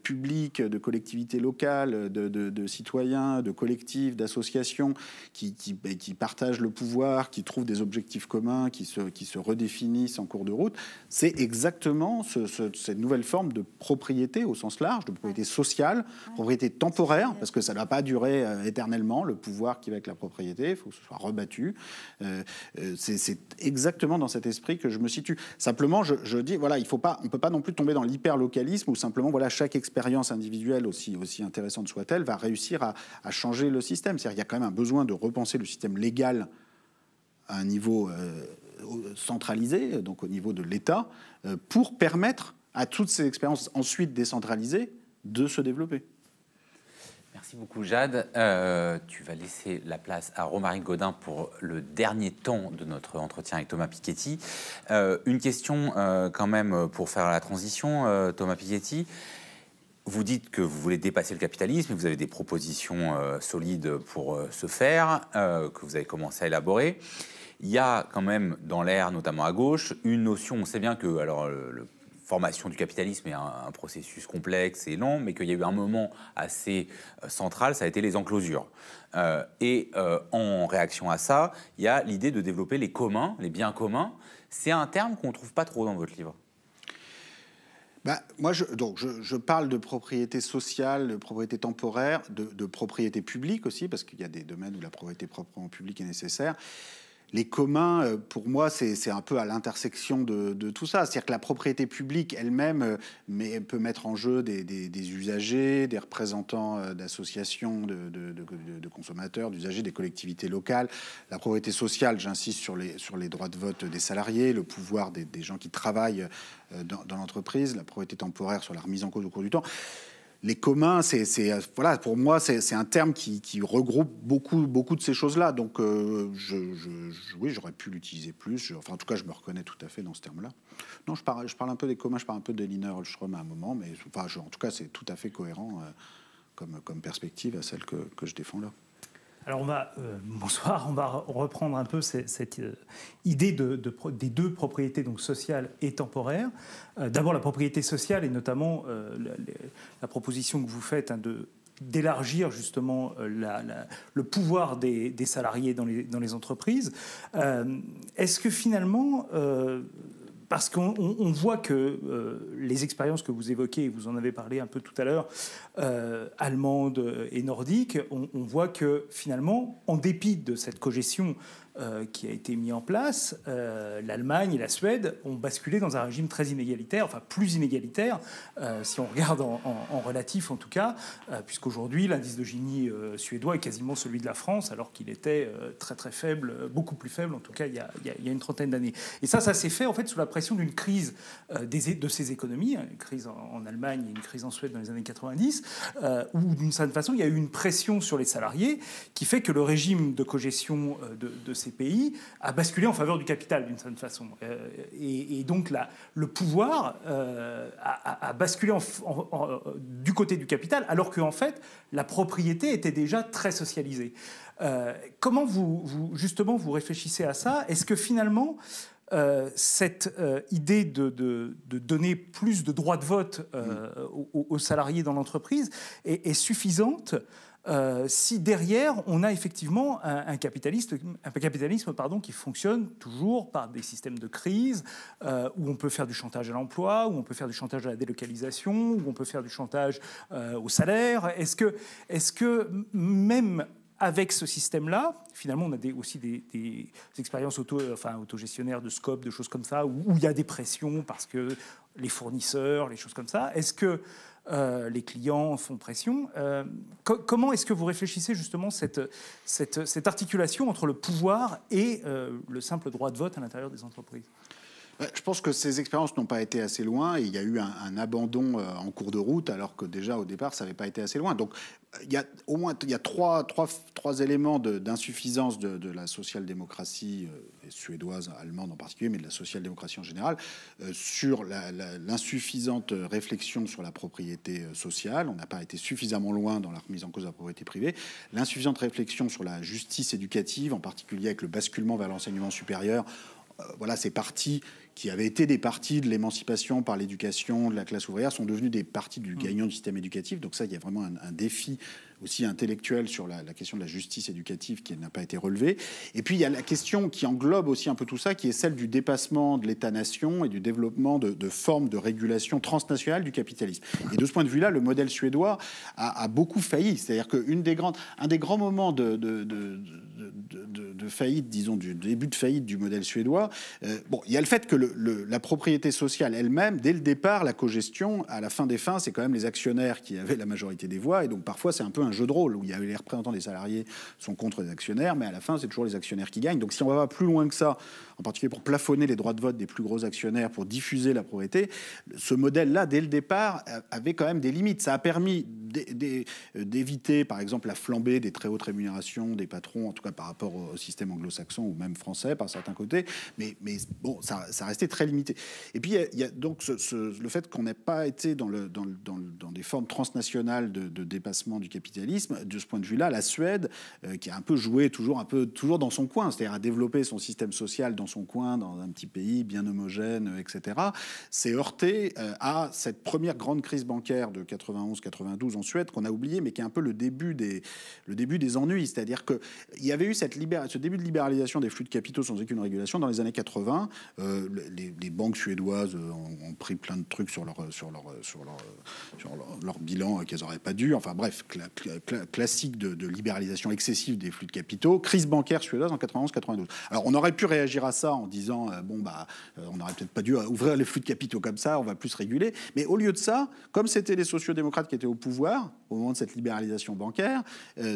publiques, de collectivités locales, de citoyens, de collectifs, d'associations qui partagent le pouvoir, qui trouvent des objectifs communs, qui se redéfinissent en cours de route, c'est exactement cette nouvelle forme de propriété au sens large, de propriété sociale, propriété temporaire, parce que ça ne va pas durer éternellement, le pouvoir qui va avec la propriété, il faut que ce soit rebattu. C'est exactement dans cet esprit que je me situe. Simplement, je dis, voilà, on ne peut pas non plus tomber dans l'hyper-localisme où simplement, voilà, chaque expérience individuelle, aussi intéressante soit-elle, va réussir à changer le système. C'est-à-dire qu'il y a quand même un besoin de repenser le système légal à un niveau centralisé, donc au niveau de l'État, pour permettre à toutes ces expériences ensuite décentralisées de se développer. Merci beaucoup, Jade. Tu vas laisser la place à Romaric Gaudin pour le dernier temps de notre entretien avec Thomas Piketty. Une question quand même pour faire la transition, Thomas Piketty. Vous dites que vous voulez dépasser le capitalisme et vous avez des propositions solides pour ce faire, que vous avez commencé à élaborer. Il y a quand même dans l'air, notamment à gauche, une notion, on sait bien que formation du capitalisme est un processus complexe et long, mais qu'il y a eu un moment assez central, ça a été les enclosures. En réaction à ça, il y a l'idée de développer les communs, les biens communs. C'est un terme qu'on ne trouve pas trop dans votre livre. Moi, je parle de propriété sociale, de propriété temporaire, de propriété publique aussi, parce qu'il y a des domaines où la propriété proprement publique est nécessaire. Les communs, pour moi, c'est un peu à l'intersection de tout ça. C'est-à-dire que la propriété publique elle-même peut mettre en jeu des usagers, des représentants d'associations de consommateurs, d'usagers, des collectivités locales. La propriété sociale, j'insiste sur les droits de vote des salariés, le pouvoir des gens qui travaillent dans l'entreprise, la propriété temporaire sur la remise en cause au cours du temps. Les communs, voilà, pour moi, c'est un terme qui regroupe beaucoup de ces choses-là. Donc, oui, j'aurais pu l'utiliser plus. En tout cas, je me reconnais tout à fait dans ce terme-là. Non, je parle un peu des communs, je parle un peu d'Elinor Ostrom à un moment, mais en tout cas, c'est tout à fait cohérent comme perspective à celle que je défends là. Alors bonsoir, on va reprendre un peu cette idée des deux propriétés donc sociales et temporaires. D'abord la propriété sociale et notamment la proposition que vous faites d'élargir justement le pouvoir des salariés dans les entreprises. Est-ce que finalement... parce qu'on voit que les expériences que vous évoquez, vous en avez parlé un peu tout à l'heure, allemandes et nordiques, on voit que finalement, en dépit de cette cogestion qui a été mise en place, l'Allemagne et la Suède ont basculé dans un régime très inégalitaire, enfin plus inégalitaire, si on regarde en relatif en tout cas, puisqu'aujourd'hui l'indice de Gini suédois est quasiment celui de la France, alors qu'il était très très faible, beaucoup plus faible en tout cas il y a une trentaine d'années. Et ça s'est fait en fait sous la pression d'une crise de ces économies, une crise en Allemagne et une crise en Suède dans les années 90, où d'une certaine façon il y a eu une pression sur les salariés qui fait que le régime de cogestion de ces pays a basculé en faveur du capital d'une certaine façon. Et donc le pouvoir a basculé du côté du capital, alors qu'en fait la propriété était déjà très socialisée. Comment justement vous réfléchissez à ça? Est-ce que finalement cette idée de donner plus de droits de vote aux salariés dans l'entreprise est suffisante si derrière on a effectivement un capitalisme qui fonctionne toujours par des systèmes de crise, où on peut faire du chantage à l'emploi, où on peut faire du chantage à la délocalisation, où on peut faire du chantage au salaire. Est-ce que même avec ce système-là, finalement, on a aussi des expériences autogestionnaires de scope, de choses comme ça, où il y a des pressions parce que les fournisseurs, les choses comme ça. Est-ce que les clients font pression? Comment est-ce que vous réfléchissez justement cette articulation entre le pouvoir et le simple droit de vote à l'intérieur des entreprises? Je pense que ces expériences n'ont pas été assez loin et il y a eu un abandon en cours de route alors que déjà au départ ça n'avait pas été assez loin. Donc il y a trois éléments d'insuffisance de la social-démocratie suédoise, allemande en particulier, mais de la social-démocratie en général, sur l'insuffisante réflexion sur la propriété sociale. On n'a pas été suffisamment loin dans la remise en cause de la propriété privée. L'insuffisante réflexion sur la justice éducative, en particulier avec le basculement vers l'enseignement supérieur. Voilà, ces partis qui avaient été des partis de l'émancipation par l'éducation de la classe ouvrière sont devenus des partis du gagnant du système éducatif. Donc ça, il y a vraiment un défi aussi intellectuel sur la question de la justice éducative qui n'a pas été relevée. Et puis il y a la question qui englobe aussi un peu tout ça, qui est celle du dépassement de l'État-nation et du développement de formes de régulation transnationale du capitalisme. Et de ce point de vue-là, le modèle suédois a beaucoup failli. C'est-à-dire un des grands moments de faillite, disons, du début de faillite du modèle suédois, il y a le fait que la propriété sociale elle-même, dès le départ, la cogestion, à la fin des fins, c'est quand même les actionnaires qui avaient la majorité des voix. Et donc parfois, c'est un peu un jeu de rôle où il y a les représentants des salariés sont contre les actionnaires, mais à la fin, c'est toujours les actionnaires qui gagnent. Donc si on va plus loin que ça, en particulier pour plafonner les droits de vote des plus gros actionnaires, pour diffuser la propriété, ce modèle-là, dès le départ, avait quand même des limites. Ça a permis d'éviter, par exemple, la flambée des très hautes rémunérations des patrons, en tout cas par rapport au système anglo-saxon ou même français, par certains côtés. Mais bon, ça restait très limité. Et puis, il y a donc le fait qu'on n'ait pas été dans des formes transnationales de dépassement du capitalisme. De ce point de vue-là, la Suède, qui a un peu joué toujours dans son coin, c'est-à-dire à développer son système social dans son coin, dans un petit pays bien homogène, etc., s'est heurté à cette première grande crise bancaire de 91-92 en Suède qu'on a oublié, mais qui est un peu le début des ennuis. C'est-à-dire qu'il y avait eu ce début de libéralisation des flux de capitaux sans aucune régulation dans les années 80. Les banques suédoises ont pris plein de trucs sur leur bilan qu'elles n'auraient pas dû. Enfin bref, classique de libéralisation excessive des flux de capitaux. Crise bancaire suédoise en 91-92. Alors on aurait pu réagir à ça en disant on n'aurait peut-être pas dû ouvrir les flux de capitaux comme ça, on va plus réguler. Mais au lieu de ça, comme c'était les sociodémocrates qui étaient au pouvoir au moment de cette libéralisation bancaire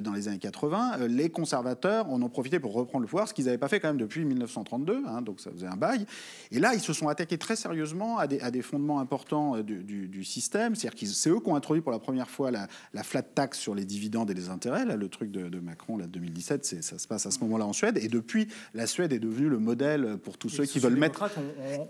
dans les années 80, les conservateurs en ont profité pour reprendre le pouvoir, ce qu'ils n'avaient pas fait quand même depuis 1932, donc ça faisait un bail. Et là, ils se sont attaqués très sérieusement à des fondements importants du système. C'est-à-dire que c'est eux qui ont introduit pour la première fois la flat tax sur les dividendes et les intérêts. Là, le truc de Macron, là, de 2017, ça se passe à ce moment-là en Suède. Et depuis, la Suède est devenue le modèle pour tous ceux qui veulent mettre...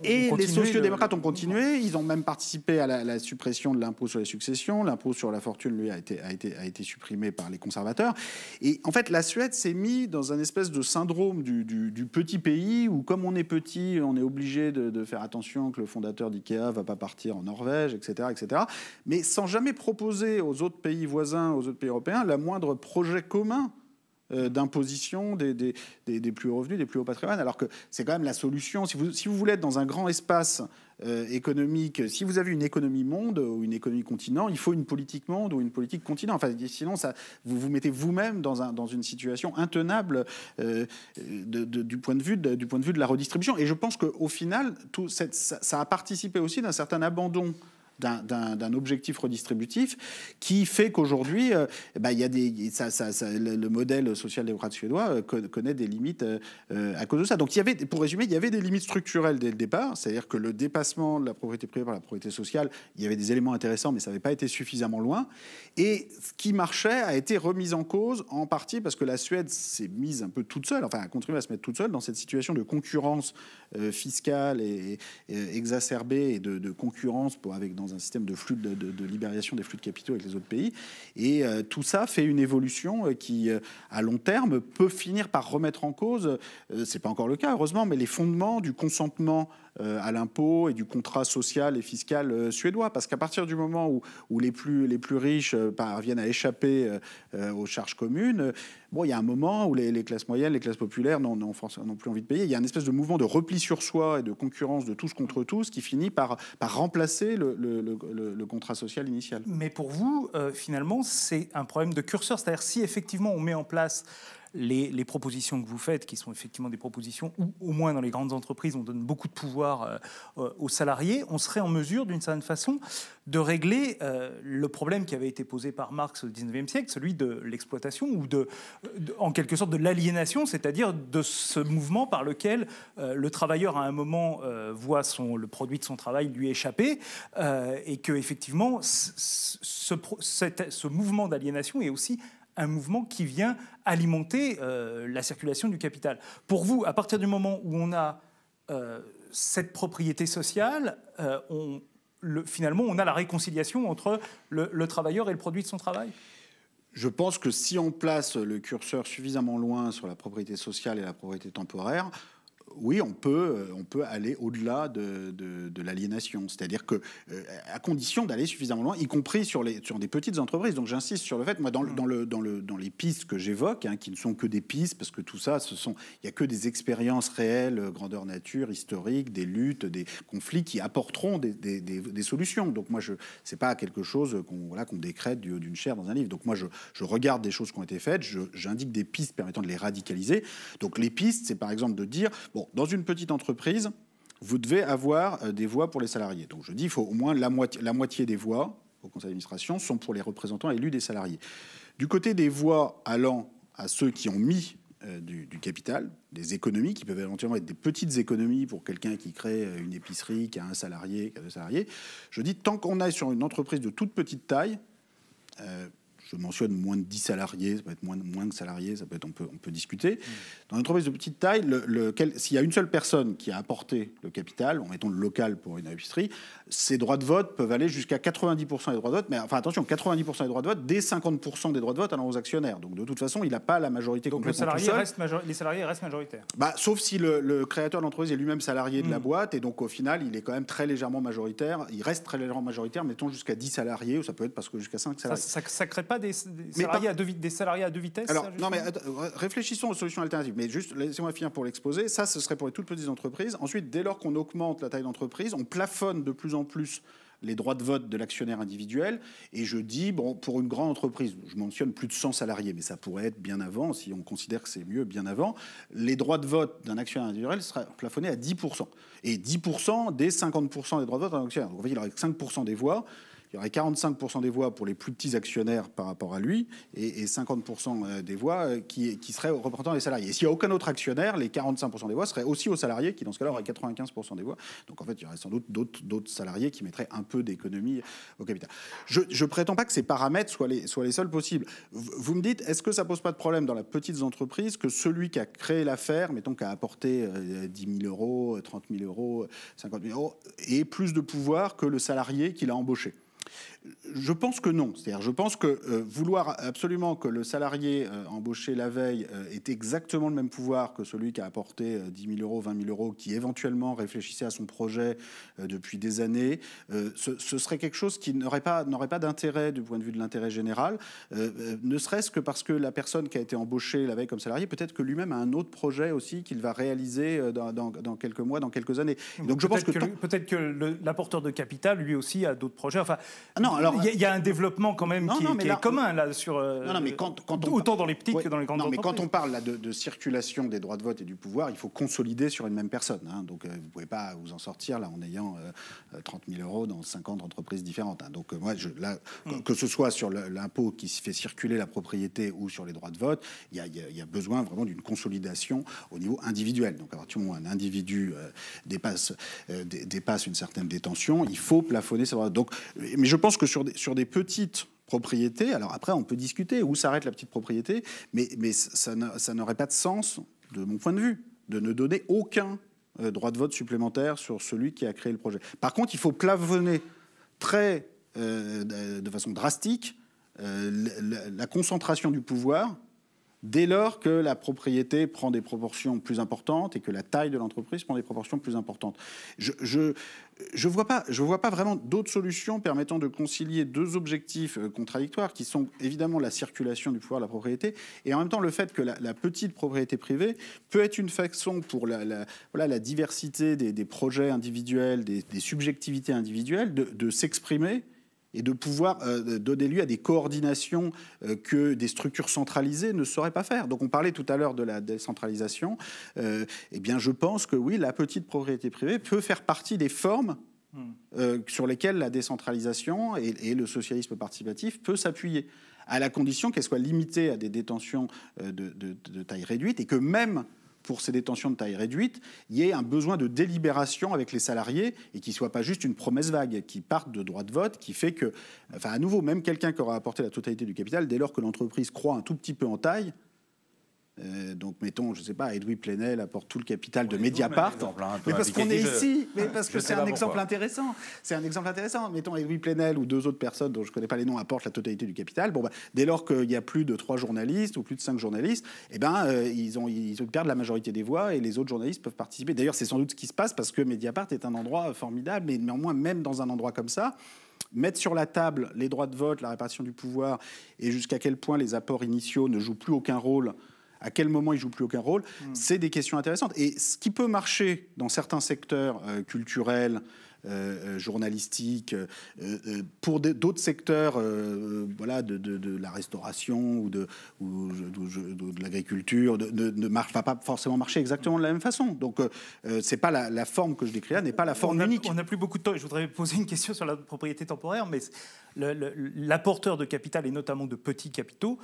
Et les sociodémocrates ont continué. Ils ont même participé à la suppression de l'impôt sur les successions. L'impôt sur la fortune, lui, a été supprimé par les conservateurs. Et en fait, la Suède s'est mise dans un espèce de syndrome du petit pays où, comme on est petit, on est obligé de faire attention que le fondateur d'IKEA ne va pas partir en Norvège, etc., etc. Mais sans jamais proposer aux autres pays voisins, aux autres pays européens, la moindre projet commun d'imposition des plus hauts revenus, des plus hauts patrimoines, alors que c'est quand même la solution. Si vous voulez être dans un grand espace économique, si vous avez une économie monde ou une économie continent, il faut une politique monde ou une politique continent. Enfin, sinon, vous vous mettez vous-même dans une situation intenable du point de vue de la redistribution. Et je pense qu'au final, ça a participé aussi d'un certain abandon d'un objectif redistributif qui fait qu'aujourd'hui, il y a le modèle social-démocrate suédois connaît des limites à cause de ça. Donc, pour résumer, il y avait des limites structurelles dès le départ, c'est-à-dire que le dépassement de la propriété privée par la propriété sociale, il y avait des éléments intéressants, mais ça n'avait pas été suffisamment loin. Et ce qui marchait a été remis en cause, en partie parce que la Suède s'est mise un peu toute seule, enfin, a continué à se mettre toute seule dans cette situation de concurrence fiscale et exacerbée et de concurrence dans un système de flux de libération des flux de capitaux avec les autres pays. Et tout ça fait une évolution qui, à long terme, peut finir par remettre en cause, c'est pas encore le cas, heureusement, mais les fondements du consentement à l'impôt et du contrat social et fiscal suédois. Parce qu'à partir du moment où les plus riches parviennent à échapper aux charges communes, il y a un moment où les classes moyennes, les classes populaires n'ont plus envie de payer. Il y a une espèce de mouvement de repli sur soi et de concurrence de tous contre tous qui finit par remplacer le contrat social initial. Mais pour vous, finalement, c'est un problème de curseur. C'est-à-dire si effectivement on met en place les propositions que vous faites, qui sont effectivement des propositions où, au moins dans les grandes entreprises, on donne beaucoup de pouvoir aux salariés, on serait en mesure, d'une certaine façon, de régler le problème qui avait été posé par Marx au XIXe siècle, celui de l'exploitation ou en quelque sorte de l'aliénation, c'est-à-dire de ce mouvement par lequel le travailleur, à un moment, voit le produit de son travail lui échapper, et que effectivement, ce mouvement d'aliénation est aussi un mouvement qui vient alimenter la circulation du capital. Pour vous, à partir du moment où on a cette propriété sociale, finalement, on a la réconciliation entre le travailleur et le produit de son travail ? Je pense que si on place le curseur suffisamment loin sur la propriété sociale et la propriété temporaire, oui, on peut aller au-delà de l'aliénation. C'est-à-dire que, à condition d'aller suffisamment loin, y compris sur des petites entreprises. Donc j'insiste sur le fait, moi, dans les pistes que j'évoque, qui ne sont que des pistes, parce que tout ça, il n'y a que des expériences réelles, grandeur nature, historiques, des luttes, des conflits qui apporteront des solutions. Donc moi, c'est pas quelque chose qu'on décrète du haut d'une chaire dans un livre. Donc moi, je regarde des choses qui ont été faites, j'indique des pistes permettant de les radicaliser. Donc les pistes, c'est par exemple de dire, dans une petite entreprise, vous devez avoir des voix pour les salariés. Donc je dis, il faut au moins la moitié des voix au conseil d'administration sont pour les représentants élus des salariés. Du côté des voix allant à ceux qui ont mis du capital, des économies qui peuvent éventuellement être des petites économies pour quelqu'un qui crée une épicerie, qui a un salarié, qui a deux salariés, je dis, tant qu'on est sur une entreprise de toute petite taille, je mentionne moins de 10 salariés, ça peut être moins que salariés, ça peut être, on peut discuter. Dans une entreprise de petite taille, s'il y a une seule personne qui a apporté le capital, mettons le local pour une épicerie, ses droits de vote peuvent aller jusqu'à 90% des droits de vote, mais enfin attention, 90% des droits de vote, dès 50% des droits de vote allant aux actionnaires. Donc de toute façon, il n'a pas la majorité complètement tout seul. Les salariés restent majoritaires. Sauf si le créateur de l'entreprise est lui-même salarié de la boîte, et donc au final, il est quand même très légèrement majoritaire. Il reste très légèrement majoritaire, mettons jusqu'à 10 salariés, ou ça peut être parce que jusqu'à 5 salariés. Ça crée pas des salariés à deux vitesses? Alors, non, mais réfléchissons aux solutions alternatives. Mais juste, laissez-moi finir pour l'exposer. Ça, ce serait pour les toutes petites entreprises. Ensuite, dès lors qu'on augmente la taille d'entreprise, on plafonne de plus en plus les droits de vote de l'actionnaire individuel. Et je dis, bon, pour une grande entreprise, je mentionne plus de 100 salariés, mais ça pourrait être bien avant, si on considère que c'est mieux, bien avant, les droits de vote d'un actionnaire individuel seraient plafonnés à 10%. Et 10% des 50% des droits de vote d'un actionnaire. Donc, en fait, il aurait 5% des voix. Il y aurait 45% des voix pour les plus petits actionnaires par rapport à lui et 50% des voix qui seraient représentant les salariés. Et s'il n'y a aucun autre actionnaire, les 45% des voix seraient aussi aux salariés qui, dans ce cas-là, auraient 95% des voix. Donc, en fait, il y aurait sans doute d'autres salariés qui mettraient un peu d'économie au capital. Je ne prétends pas que ces paramètres soient les seuls possibles. Vous me dites, est-ce que ça ne pose pas de problème dans la petite entreprise que celui qui a créé l'affaire, mettons, qui a apporté 10 000 euros, 30 000 euros, 50 000 euros, ait plus de pouvoir que le salarié qui l'a embauché? Je pense que non. C'est-à-dire, je pense que vouloir absolument que le salarié embauché la veille ait exactement le même pouvoir que celui qui a apporté 10 000 euros, 20 000 euros, qui éventuellement réfléchissait à son projet depuis des années, ce serait quelque chose qui n'aurait pas d'intérêt du point de vue de l'intérêt général, ne serait-ce que parce que la personne qui a été embauchée la veille comme salarié, peut-être que lui-même a un autre projet aussi qu'il va réaliser dans quelques mois, dans quelques années. Et donc, je pense que peut-être que l'apporteur de capital, lui aussi, a d'autres projets. Enfin, non, alors, il y a un développement quand même qui est commun là sur mais autant dans les petites que dans les grandes entreprises. Mais quand on parle là, de circulation des droits de vote et du pouvoir, il faut consolider sur une même personne. Hein. Donc vous ne pouvez pas vous en sortir là en ayant 30 000 euros dans 50 entreprises différentes. Hein. Donc moi, que ce soit sur l'impôt qui fait circuler la propriété ou sur les droits de vote, il y a besoin vraiment d'une consolidation au niveau individuel. Donc à partir du moment où un individu dépasse une certaine détention, il faut plafonner ses droits. Donc, mais je pense que sur des petites propriétés, alors après on peut discuter où s'arrête la petite propriété, mais ça n'aurait pas de sens, de mon point de vue, de ne donner aucun droit de vote supplémentaire sur celui qui a créé le projet. Par contre, il faut plafonner de façon drastique la concentration du pouvoir dès lors que la propriété prend des proportions plus importantes et que la taille de l'entreprise prend des proportions plus importantes. Je vois pas vraiment d'autres solutions permettant de concilier deux objectifs contradictoires qui sont évidemment la circulation du pouvoir de la propriété et en même temps le fait que la petite propriété privée peut être une façon pour la diversité des projets individuels, des subjectivités individuelles de s'exprimer et de pouvoir donner lieu à des coordinations que des structures centralisées ne sauraient pas faire. Donc on parlait tout à l'heure de la décentralisation. Eh bien, je pense que oui, la petite propriété privée peut faire partie des formes sur lesquelles la décentralisation et le socialisme participatif peut s'appuyer, à la condition qu'elle soit limitée à des détentions de taille réduite et que même pour ces détentions de taille réduite, il y ait un besoin de délibération avec les salariés et qui ne soit pas juste une promesse vague, qui parte de droit de vote, qui fait que, enfin, à nouveau, même quelqu'un qui aura apporté la totalité du capital, dès lors que l'entreprise croît un tout petit peu en taille, donc mettons, je ne sais pas, Edoui Plenel apporte tout le capital de Mediapart. Mais parce qu'on est ici, mais parce que c'est un exemple intéressant. C'est un exemple intéressant. Mettons Edoui Plenel ou deux autres personnes dont je ne connais pas les noms apportent la totalité du capital. Bon, dès lors qu'il y a plus de 3 journalistes ou plus de 5 journalistes, eh ben, ils perdent la majorité des voix et les autres journalistes peuvent participer. D'ailleurs, c'est sans doute ce qui se passe parce que Mediapart est un endroit formidable, mais néanmoins, même dans un endroit comme ça, mettre sur la table les droits de vote, la répartition du pouvoir et jusqu'à quel point les apports initiaux ne jouent plus aucun rôle. À quel moment il ne joue plus aucun rôle, c'est des questions intéressantes. Et ce qui peut marcher dans certains secteurs culturels, journalistiques, pour d'autres secteurs de la restauration ou de l'agriculture, ne va pas forcément marcher exactement de la même façon. Donc, c'est pas la forme que je décris là, n'est pas la forme unique. On n'a plus beaucoup de temps et je voudrais poser une question sur la propriété temporaire, mais l'apporteur de capital, et notamment de petits capitaux,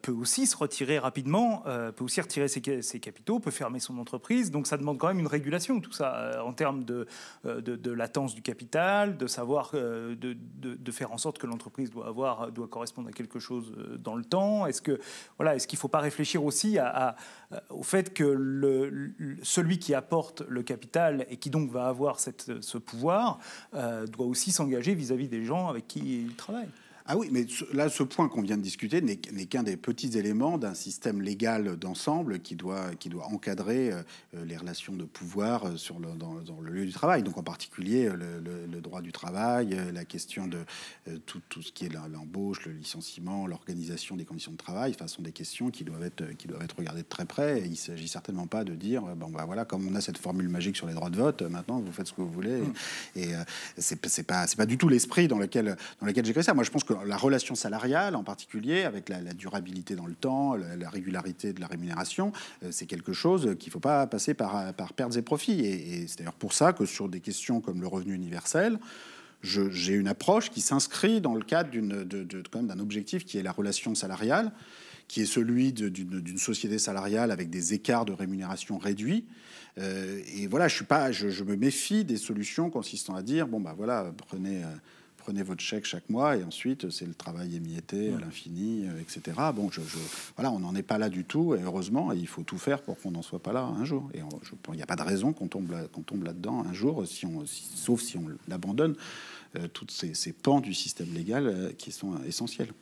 peut aussi se retirer rapidement, peut aussi retirer ses capitaux, peut fermer son entreprise. Donc ça demande quand même une régulation, tout ça, en termes de la latence du capital, de savoir, de faire en sorte que l'entreprise doit correspondre à quelque chose dans le temps. Est-ce qu'il ne faut pas réfléchir aussi au fait que celui qui apporte le capital et qui donc va avoir ce pouvoir doit aussi s'engager vis-à-vis des gens avec qui il travaille? Ah oui, mais là, ce point qu'on vient de discuter n'est qu'un des petits éléments d'un système légal d'ensemble qui doit encadrer les relations de pouvoir dans le lieu du travail. Donc en particulier le droit du travail, la question de tout ce qui est l'embauche, le licenciement, l'organisation des conditions de travail. Enfin, ce sont des questions qui doivent être regardées de très près. Et il ne s'agit certainement pas de dire, voilà, comme on a cette formule magique sur les droits de vote, maintenant vous faites ce que vous voulez. Et c'est pas du tout l'esprit dans lequel j'ai créé ça. Moi, je pense que la relation salariale, en particulier, avec la durabilité dans le temps, la régularité de la rémunération, c'est quelque chose qu'il ne faut pas passer par pertes et profits. Et c'est d'ailleurs pour ça que sur des questions comme le revenu universel, j'ai une approche qui s'inscrit dans le cadre quand même d'un objectif qui est la relation salariale, qui est celui d'une société salariale avec des écarts de rémunération réduits. Et voilà, je me méfie des solutions consistant à dire, prenez votre chèque chaque mois et ensuite c'est le travail émietté à l'infini, etc. Voilà, on n'en est pas là du tout et heureusement, il faut tout faire pour qu'on n'en soit pas là un jour. Et il n'y a pas de raison qu'on tombe là-dedans un jour, sauf si on l'abandonne, tous ces pans du système légal qui sont essentiels.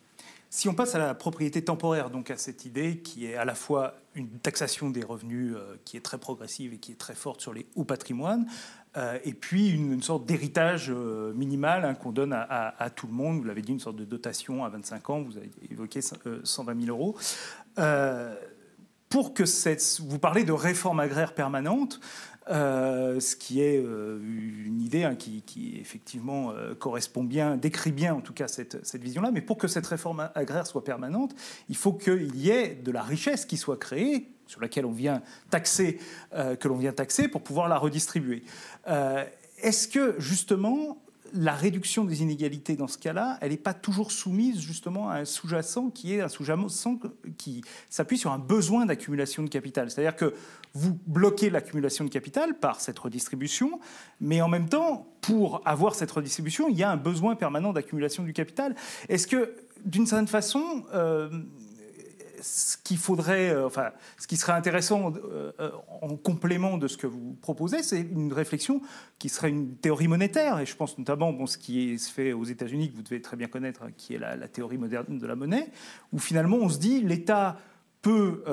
Si on passe à la propriété temporaire, donc à cette idée qui est à la fois une taxation des revenus qui est très progressive et qui est très forte sur les hauts patrimoines, et puis une sorte d'héritage minimal qu'on donne à tout le monde. Vous l'avez dit, une sorte de dotation à 25 ans, vous avez évoqué 120 000 euros. Vous parlez de réforme agraire permanente, ce qui est une idée qui effectivement correspond bien, décrit bien en tout cas cette vision-là. Mais pour que cette réforme agraire soit permanente, il faut qu'il y ait de la richesse qui soit créée, sur laquelle on vient taxer, que l'on vient taxer pour pouvoir la redistribuer. Est-ce que justement la réduction des inégalités dans ce cas-là, elle n'est pas toujours soumise justement à un sous-jacent qui s'appuie sur un besoin d'accumulation de capital. C'est-à-dire que vous bloquez l'accumulation de capital par cette redistribution, mais en même temps, pour avoir cette redistribution, il y a un besoin permanent d'accumulation du capital. Est-ce que, d'une certaine façon, ce qui serait intéressant en complément de ce que vous proposez, c'est une réflexion qui serait une théorie monétaire. Et je pense notamment ce qui se fait aux États-Unis, que vous devez très bien connaître, qui est la théorie moderne de la monnaie, où finalement on se dit l'État peut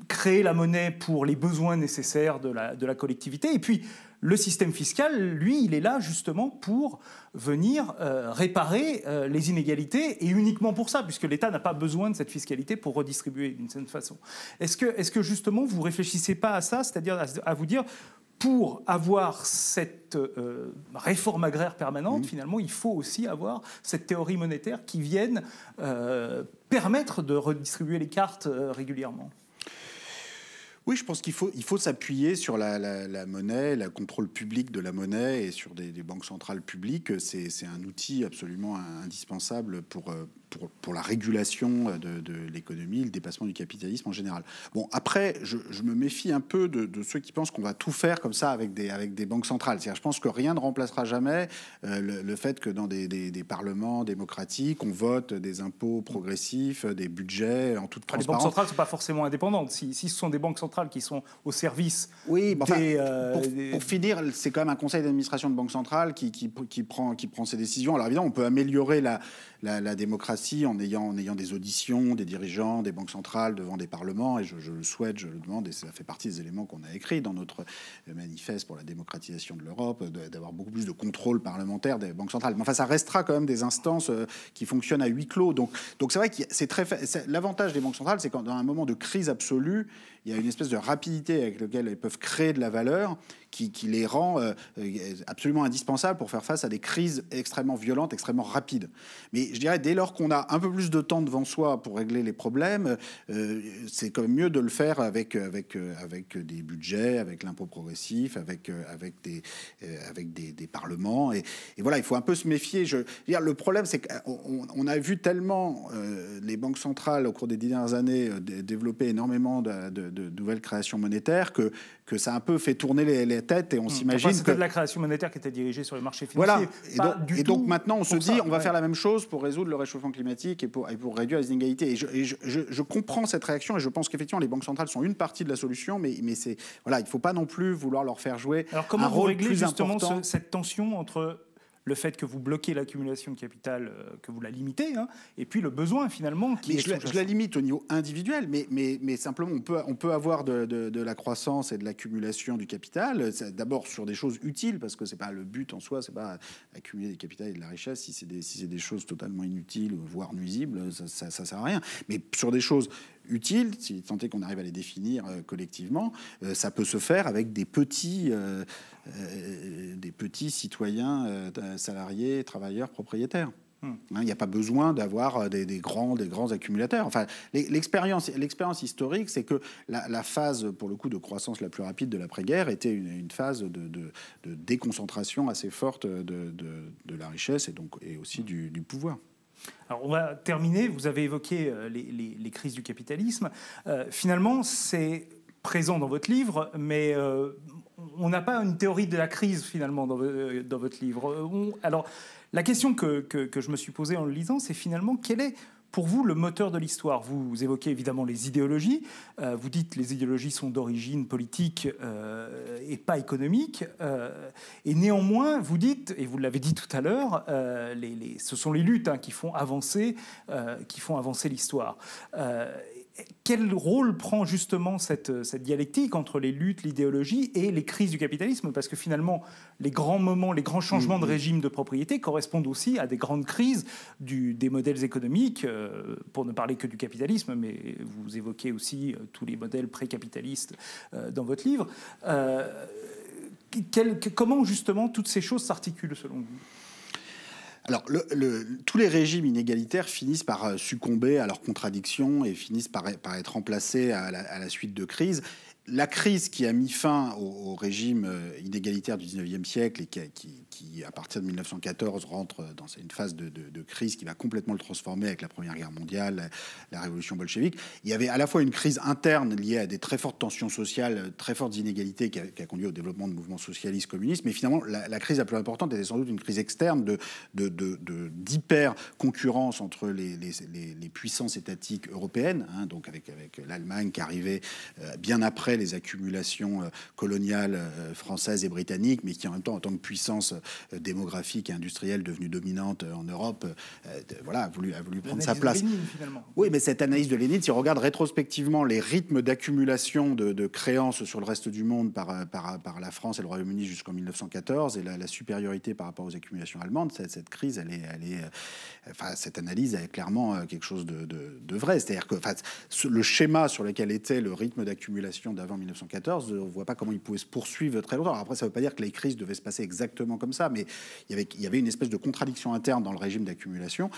créer la monnaie pour les besoins nécessaires de la collectivité, et puis le système fiscal, lui, il est là justement pour venir réparer les inégalités, et uniquement pour ça, puisque l'État n'a pas besoin de cette fiscalité pour redistribuer d'une certaine façon. Est-ce que justement vous ne réfléchissez pas à ça, c'est-à-dire à vous dire, pour avoir cette réforme agraire permanente, finalement, il faut aussi avoir cette théorie monétaire qui vienne permettre de redistribuer les cartes régulièrement? Oui, je pense qu'il faut s'appuyer sur la monnaie, le contrôle public de la monnaie et sur des banques centrales publiques. C'est un outil absolument indispensable pour la régulation de l'économie, le dépassement du capitalisme en général. Bon, après, je me méfie un peu de ceux qui pensent qu'on va tout faire comme ça avec des banques centrales. C'est-à-dire, je pense que rien ne remplacera jamais le fait que dans des parlements démocratiques, on vote des impôts progressifs, des budgets en toute transparence. Les banques centrales ne sont pas forcément indépendantes. Si ce sont des banques centrales qui sont au service pour finir, c'est quand même un conseil d'administration de banque centrale qui prend ses décisions. Alors évidemment, on peut améliorer la démocratie en ayant des auditions des dirigeants des banques centrales devant des parlements, et je le souhaite, je le demande, et ça fait partie des éléments qu'on a écrits dans notre manifeste pour la démocratisation de l'Europe, d'avoir beaucoup plus de contrôle parlementaire des banques centrales. Mais enfin, ça restera quand même des instances qui fonctionnent à huis clos. Donc c'est vrai que l'avantage des banques centrales, c'est quand dans un moment de crise absolue, il y a une espèce de rapidité avec laquelle elles peuvent créer de la valeur qui les rend absolument indispensables pour faire face à des crises extrêmement violentes, extrêmement rapides. Mais je dirais, dès lors qu'on a un peu plus de temps devant soi pour régler les problèmes, c'est quand même mieux de le faire avec des budgets, avec l'impôt progressif, avec des parlements. Et voilà, il faut un peu se méfier. Le problème, c'est qu'on a vu tellement les banques centrales, au cours des 10 dernières années, développer énormément de nouvelles créations monétaires que que ça a un peu fait tourner les têtes et on s'imagine c'était que... de la création monétaire qui était dirigée sur les marchés financiers. Voilà. Et donc maintenant, on se dit, on va faire la même chose pour résoudre le réchauffement climatique et pour réduire les inégalités. Et je comprends cette réaction et je pense qu'effectivement, les banques centrales sont une partie de la solution, mais c'est, voilà, il ne faut pas non plus vouloir leur faire jouer Alors comment un vous rôle réglez plus justement important. cette tension entre le fait que vous bloquez l'accumulation de capital, que vous la limitez, hein, et puis le besoin finalement qui est je la limite au niveau individuel, mais simplement on peut avoir de la croissance et de l'accumulation du capital, d'abord sur des choses utiles, parce que c'est pas le but en soi, c'est pas accumuler des capitaux et de la richesse si c'est des choses totalement inutiles, voire nuisibles, ça sert à rien. Mais sur des choses utiles, si tant est qu'on arrive à les définir collectivement, ça peut se faire avec des petits citoyens salariés, travailleurs, propriétaires. Il n'y a pas besoin d'avoir des grands accumulateurs. Enfin, l'expérience historique, c'est que la phase, pour le coup, de croissance la plus rapide de l'après-guerre était une phase de déconcentration assez forte de la richesse et aussi du pouvoir. Alors on va terminer, vous avez évoqué les crises du capitalisme. Finalement, c'est présent dans votre livre, mais on n'a pas une théorie de la crise finalement dans votre livre. Alors la question que je me suis posée en le lisant, c'est finalement quel est pour vous le moteur de l'histoire. Vous évoquez évidemment les idéologies, vous dites que les idéologies sont d'origine politique et pas économique, et néanmoins vous dites, et vous l'avez dit tout à l'heure, ce sont les luttes qui font avancer l'histoire. Quel rôle prend justement cette dialectique entre les luttes, l'idéologie et les crises du capitalisme? Parce que finalement, les grands moments, les grands changements de régime de propriété correspondent aussi à des grandes crises des modèles économiques, pour ne parler que du capitalisme, mais vous évoquez aussi tous les modèles pré-capitalistes dans votre livre. Comment justement toutes ces choses s'articulent selon vous? Alors, tous les régimes inégalitaires finissent par succomber à leurs contradictions et finissent par être remplacés à la suite de crises. La crise qui a mis fin au régime inégalitaire du 19e siècle et qui, à partir de 1914, rentre dans une phase de crise qui va complètement le transformer avec la Première Guerre mondiale, la révolution bolchevique, il y avait à la fois une crise interne liée à des très fortes tensions sociales, très fortes inégalités qui a conduit au développement de mouvements socialistes, communistes, mais finalement, la crise la plus importante était sans doute une crise externe d'hyper-concurrence entre les puissances étatiques européennes, donc avec l'Allemagne qui arrivait bien après les accumulations coloniales françaises et britanniques, mais qui en même temps, en tant que puissance démographique et industrielle devenue dominante en Europe, a voulu prendre sa place. Lénine, finalement. Oui, mais cette analyse de Lénine, si on regarde rétrospectivement les rythmes d'accumulation de créances sur le reste du monde par la France et le Royaume-Uni jusqu'en 1914 et la supériorité par rapport aux accumulations allemandes, cette crise, cette analyse est clairement quelque chose de vrai. C'est-à-dire que le schéma sur lequel était le rythme d'accumulation d'avant 1914, on ne voit pas comment il pouvait se poursuivre très longtemps. Alors après, ça ne veut pas dire que les crises devaient se passer exactement comme ça, mais il y avait une espèce de contradiction interne dans le régime d'accumulation.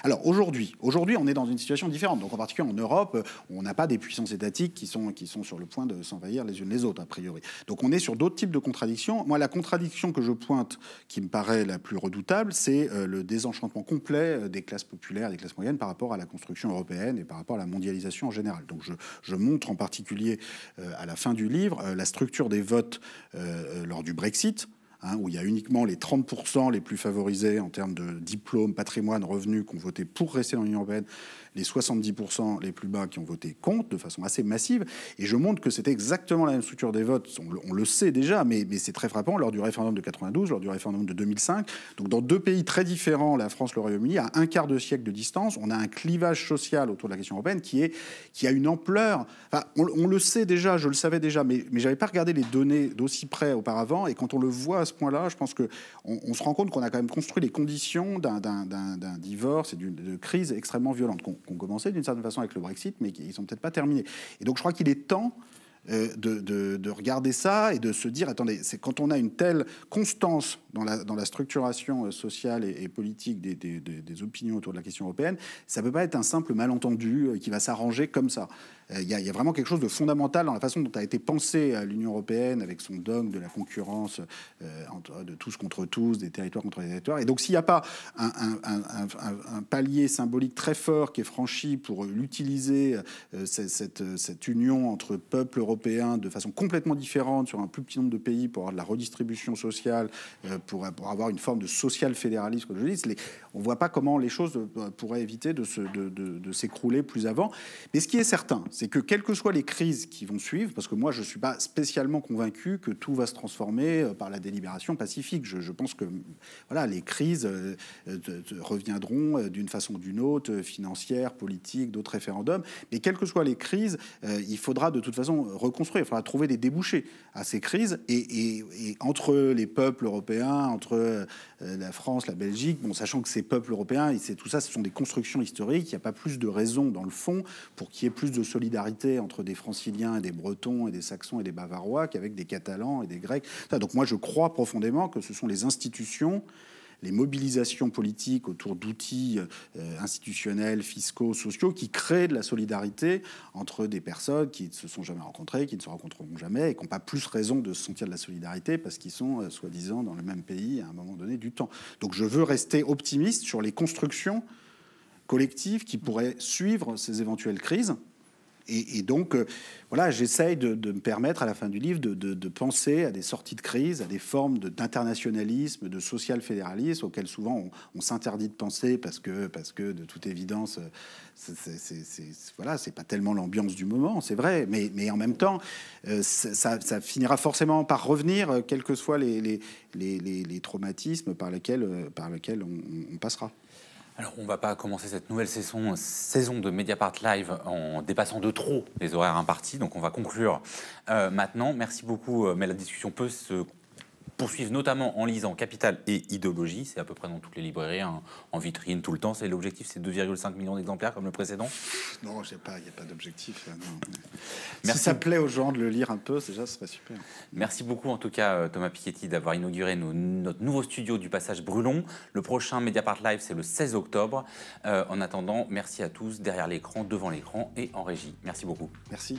Alors aujourd'hui, on est dans une situation différente. Donc en particulier en Europe, on n'a pas des puissances étatiques qui sont sur le point de s'envahir les unes les autres, a priori. Donc on est sur d'autres types de contradictions. Moi, la contradiction que je pointe, qui me paraît la plus redoutable, c'est le désenchantement complet des classes populaires, des classes moyennes par rapport à la construction européenne et par rapport à la mondialisation en général. Donc je montre en particulier à la fin du livre la structure des votes lors du Brexit, où il y a uniquement les 30% les plus favorisés en termes de diplôme, patrimoine, revenus qui ont voté pour rester dans l'Union européenne, les 70% les plus bas qui ont voté contre de façon assez massive. Et je montre que c'était exactement la même structure des votes. On le sait déjà, mais c'est très frappant lors du référendum de 92, lors du référendum de 2005. Donc dans deux pays très différents, la France, le Royaume-Uni, à un quart de siècle de distance, on a un clivage social autour de la question européenne qui a une ampleur. Enfin, on le sait déjà, je le savais déjà, mais j'avais pas regardé les données d'aussi près auparavant. Et quand on le voit à ce point-là, je pense qu'on se rend compte qu'on a quand même construit les conditions d'un divorce et de crise extrêmement violente, qu'on commençait d'une certaine façon avec le Brexit, mais qui ne sont peut-être pas terminés. Et donc je crois qu'il est temps de regarder ça et de se dire, attendez, c'est quand on a une telle constance dans la structuration sociale et politique des opinions autour de la question européenne, ça ne peut pas être un simple malentendu qui va s'arranger comme ça. Il y a vraiment quelque chose de fondamental dans la façon dont a été pensée l'Union européenne avec son dogme de la concurrence de tous contre tous, des territoires contre les territoires. Et donc s'il n'y a pas un palier symbolique très fort qui est franchi pour l'utiliser, cette union entre peuples européens européen de façon complètement différente sur un plus petit nombre de pays pour avoir de la redistribution sociale, pour avoir une forme de social-fédéralisme, comme je dis. On ne voit pas comment les choses pourraient éviter de s'écrouler plus avant. Mais ce qui est certain, c'est que quelles que soient les crises qui vont suivre, parce que moi, je ne suis pas spécialement convaincu que tout va se transformer par la délibération pacifique. Je pense que voilà, les crises reviendront d'une façon ou d'une autre, financière, politique, d'autres référendums. Mais quelles que soient les crises, il faudra de toute façon reconstruire. Il faudra trouver des débouchés à ces crises. Et entre les peuples européens, entre la France, la Belgique, bon, sachant que ces peuples européens, tout ça, ce sont des constructions historiques. Il n'y a pas plus de raison dans le fond pour qu'il y ait plus de solidarité entre des Franciliens et des Bretons et des Saxons et des Bavarois qu'avec des Catalans et des Grecs. Donc moi, je crois profondément que ce sont les institutions, les mobilisations politiques autour d'outils institutionnels, fiscaux, sociaux, qui créent de la solidarité entre des personnes qui ne se sont jamais rencontrées, qui ne se rencontreront jamais, et qui n'ont pas plus raison de se sentir de la solidarité parce qu'ils sont soi-disant dans le même pays à un moment donné du temps. Donc je veux rester optimiste sur les constructions collectives qui pourraient suivre ces éventuelles crises. Et donc, voilà, j'essaye de me permettre, à la fin du livre, de penser à des sorties de crise, à des formes d'internationalisme, de social-fédéralisme, auxquelles souvent on s'interdit de penser parce que de toute évidence, voilà, c'est pas tellement l'ambiance du moment, c'est vrai, mais en même temps, ça finira forcément par revenir, quels que soient les traumatismes par lesquels on passera. Alors, on ne va pas commencer cette nouvelle saison de Mediapart Live en dépassant de trop les horaires impartis. Donc, on va conclure maintenant. Merci beaucoup, mais la discussion peut se poursuivre notamment en lisant Capital et Idéologie. C'est à peu près dans toutes les librairies, hein, en vitrine tout le temps. C'est l'objectif, c'est 2,5 millions d'exemplaires comme le précédent. Non, il n'y a pas d'objectif. Merci. Si ça plaît aux gens de le lire un peu, déjà, ce serait super. Merci beaucoup, en tout cas, Thomas Piketty, d'avoir inauguré notre nouveau studio du Passage Brulon. Le prochain Mediapart Live, c'est le 16 octobre. En attendant, merci à tous, derrière l'écran, devant l'écran et en régie. Merci beaucoup. Merci.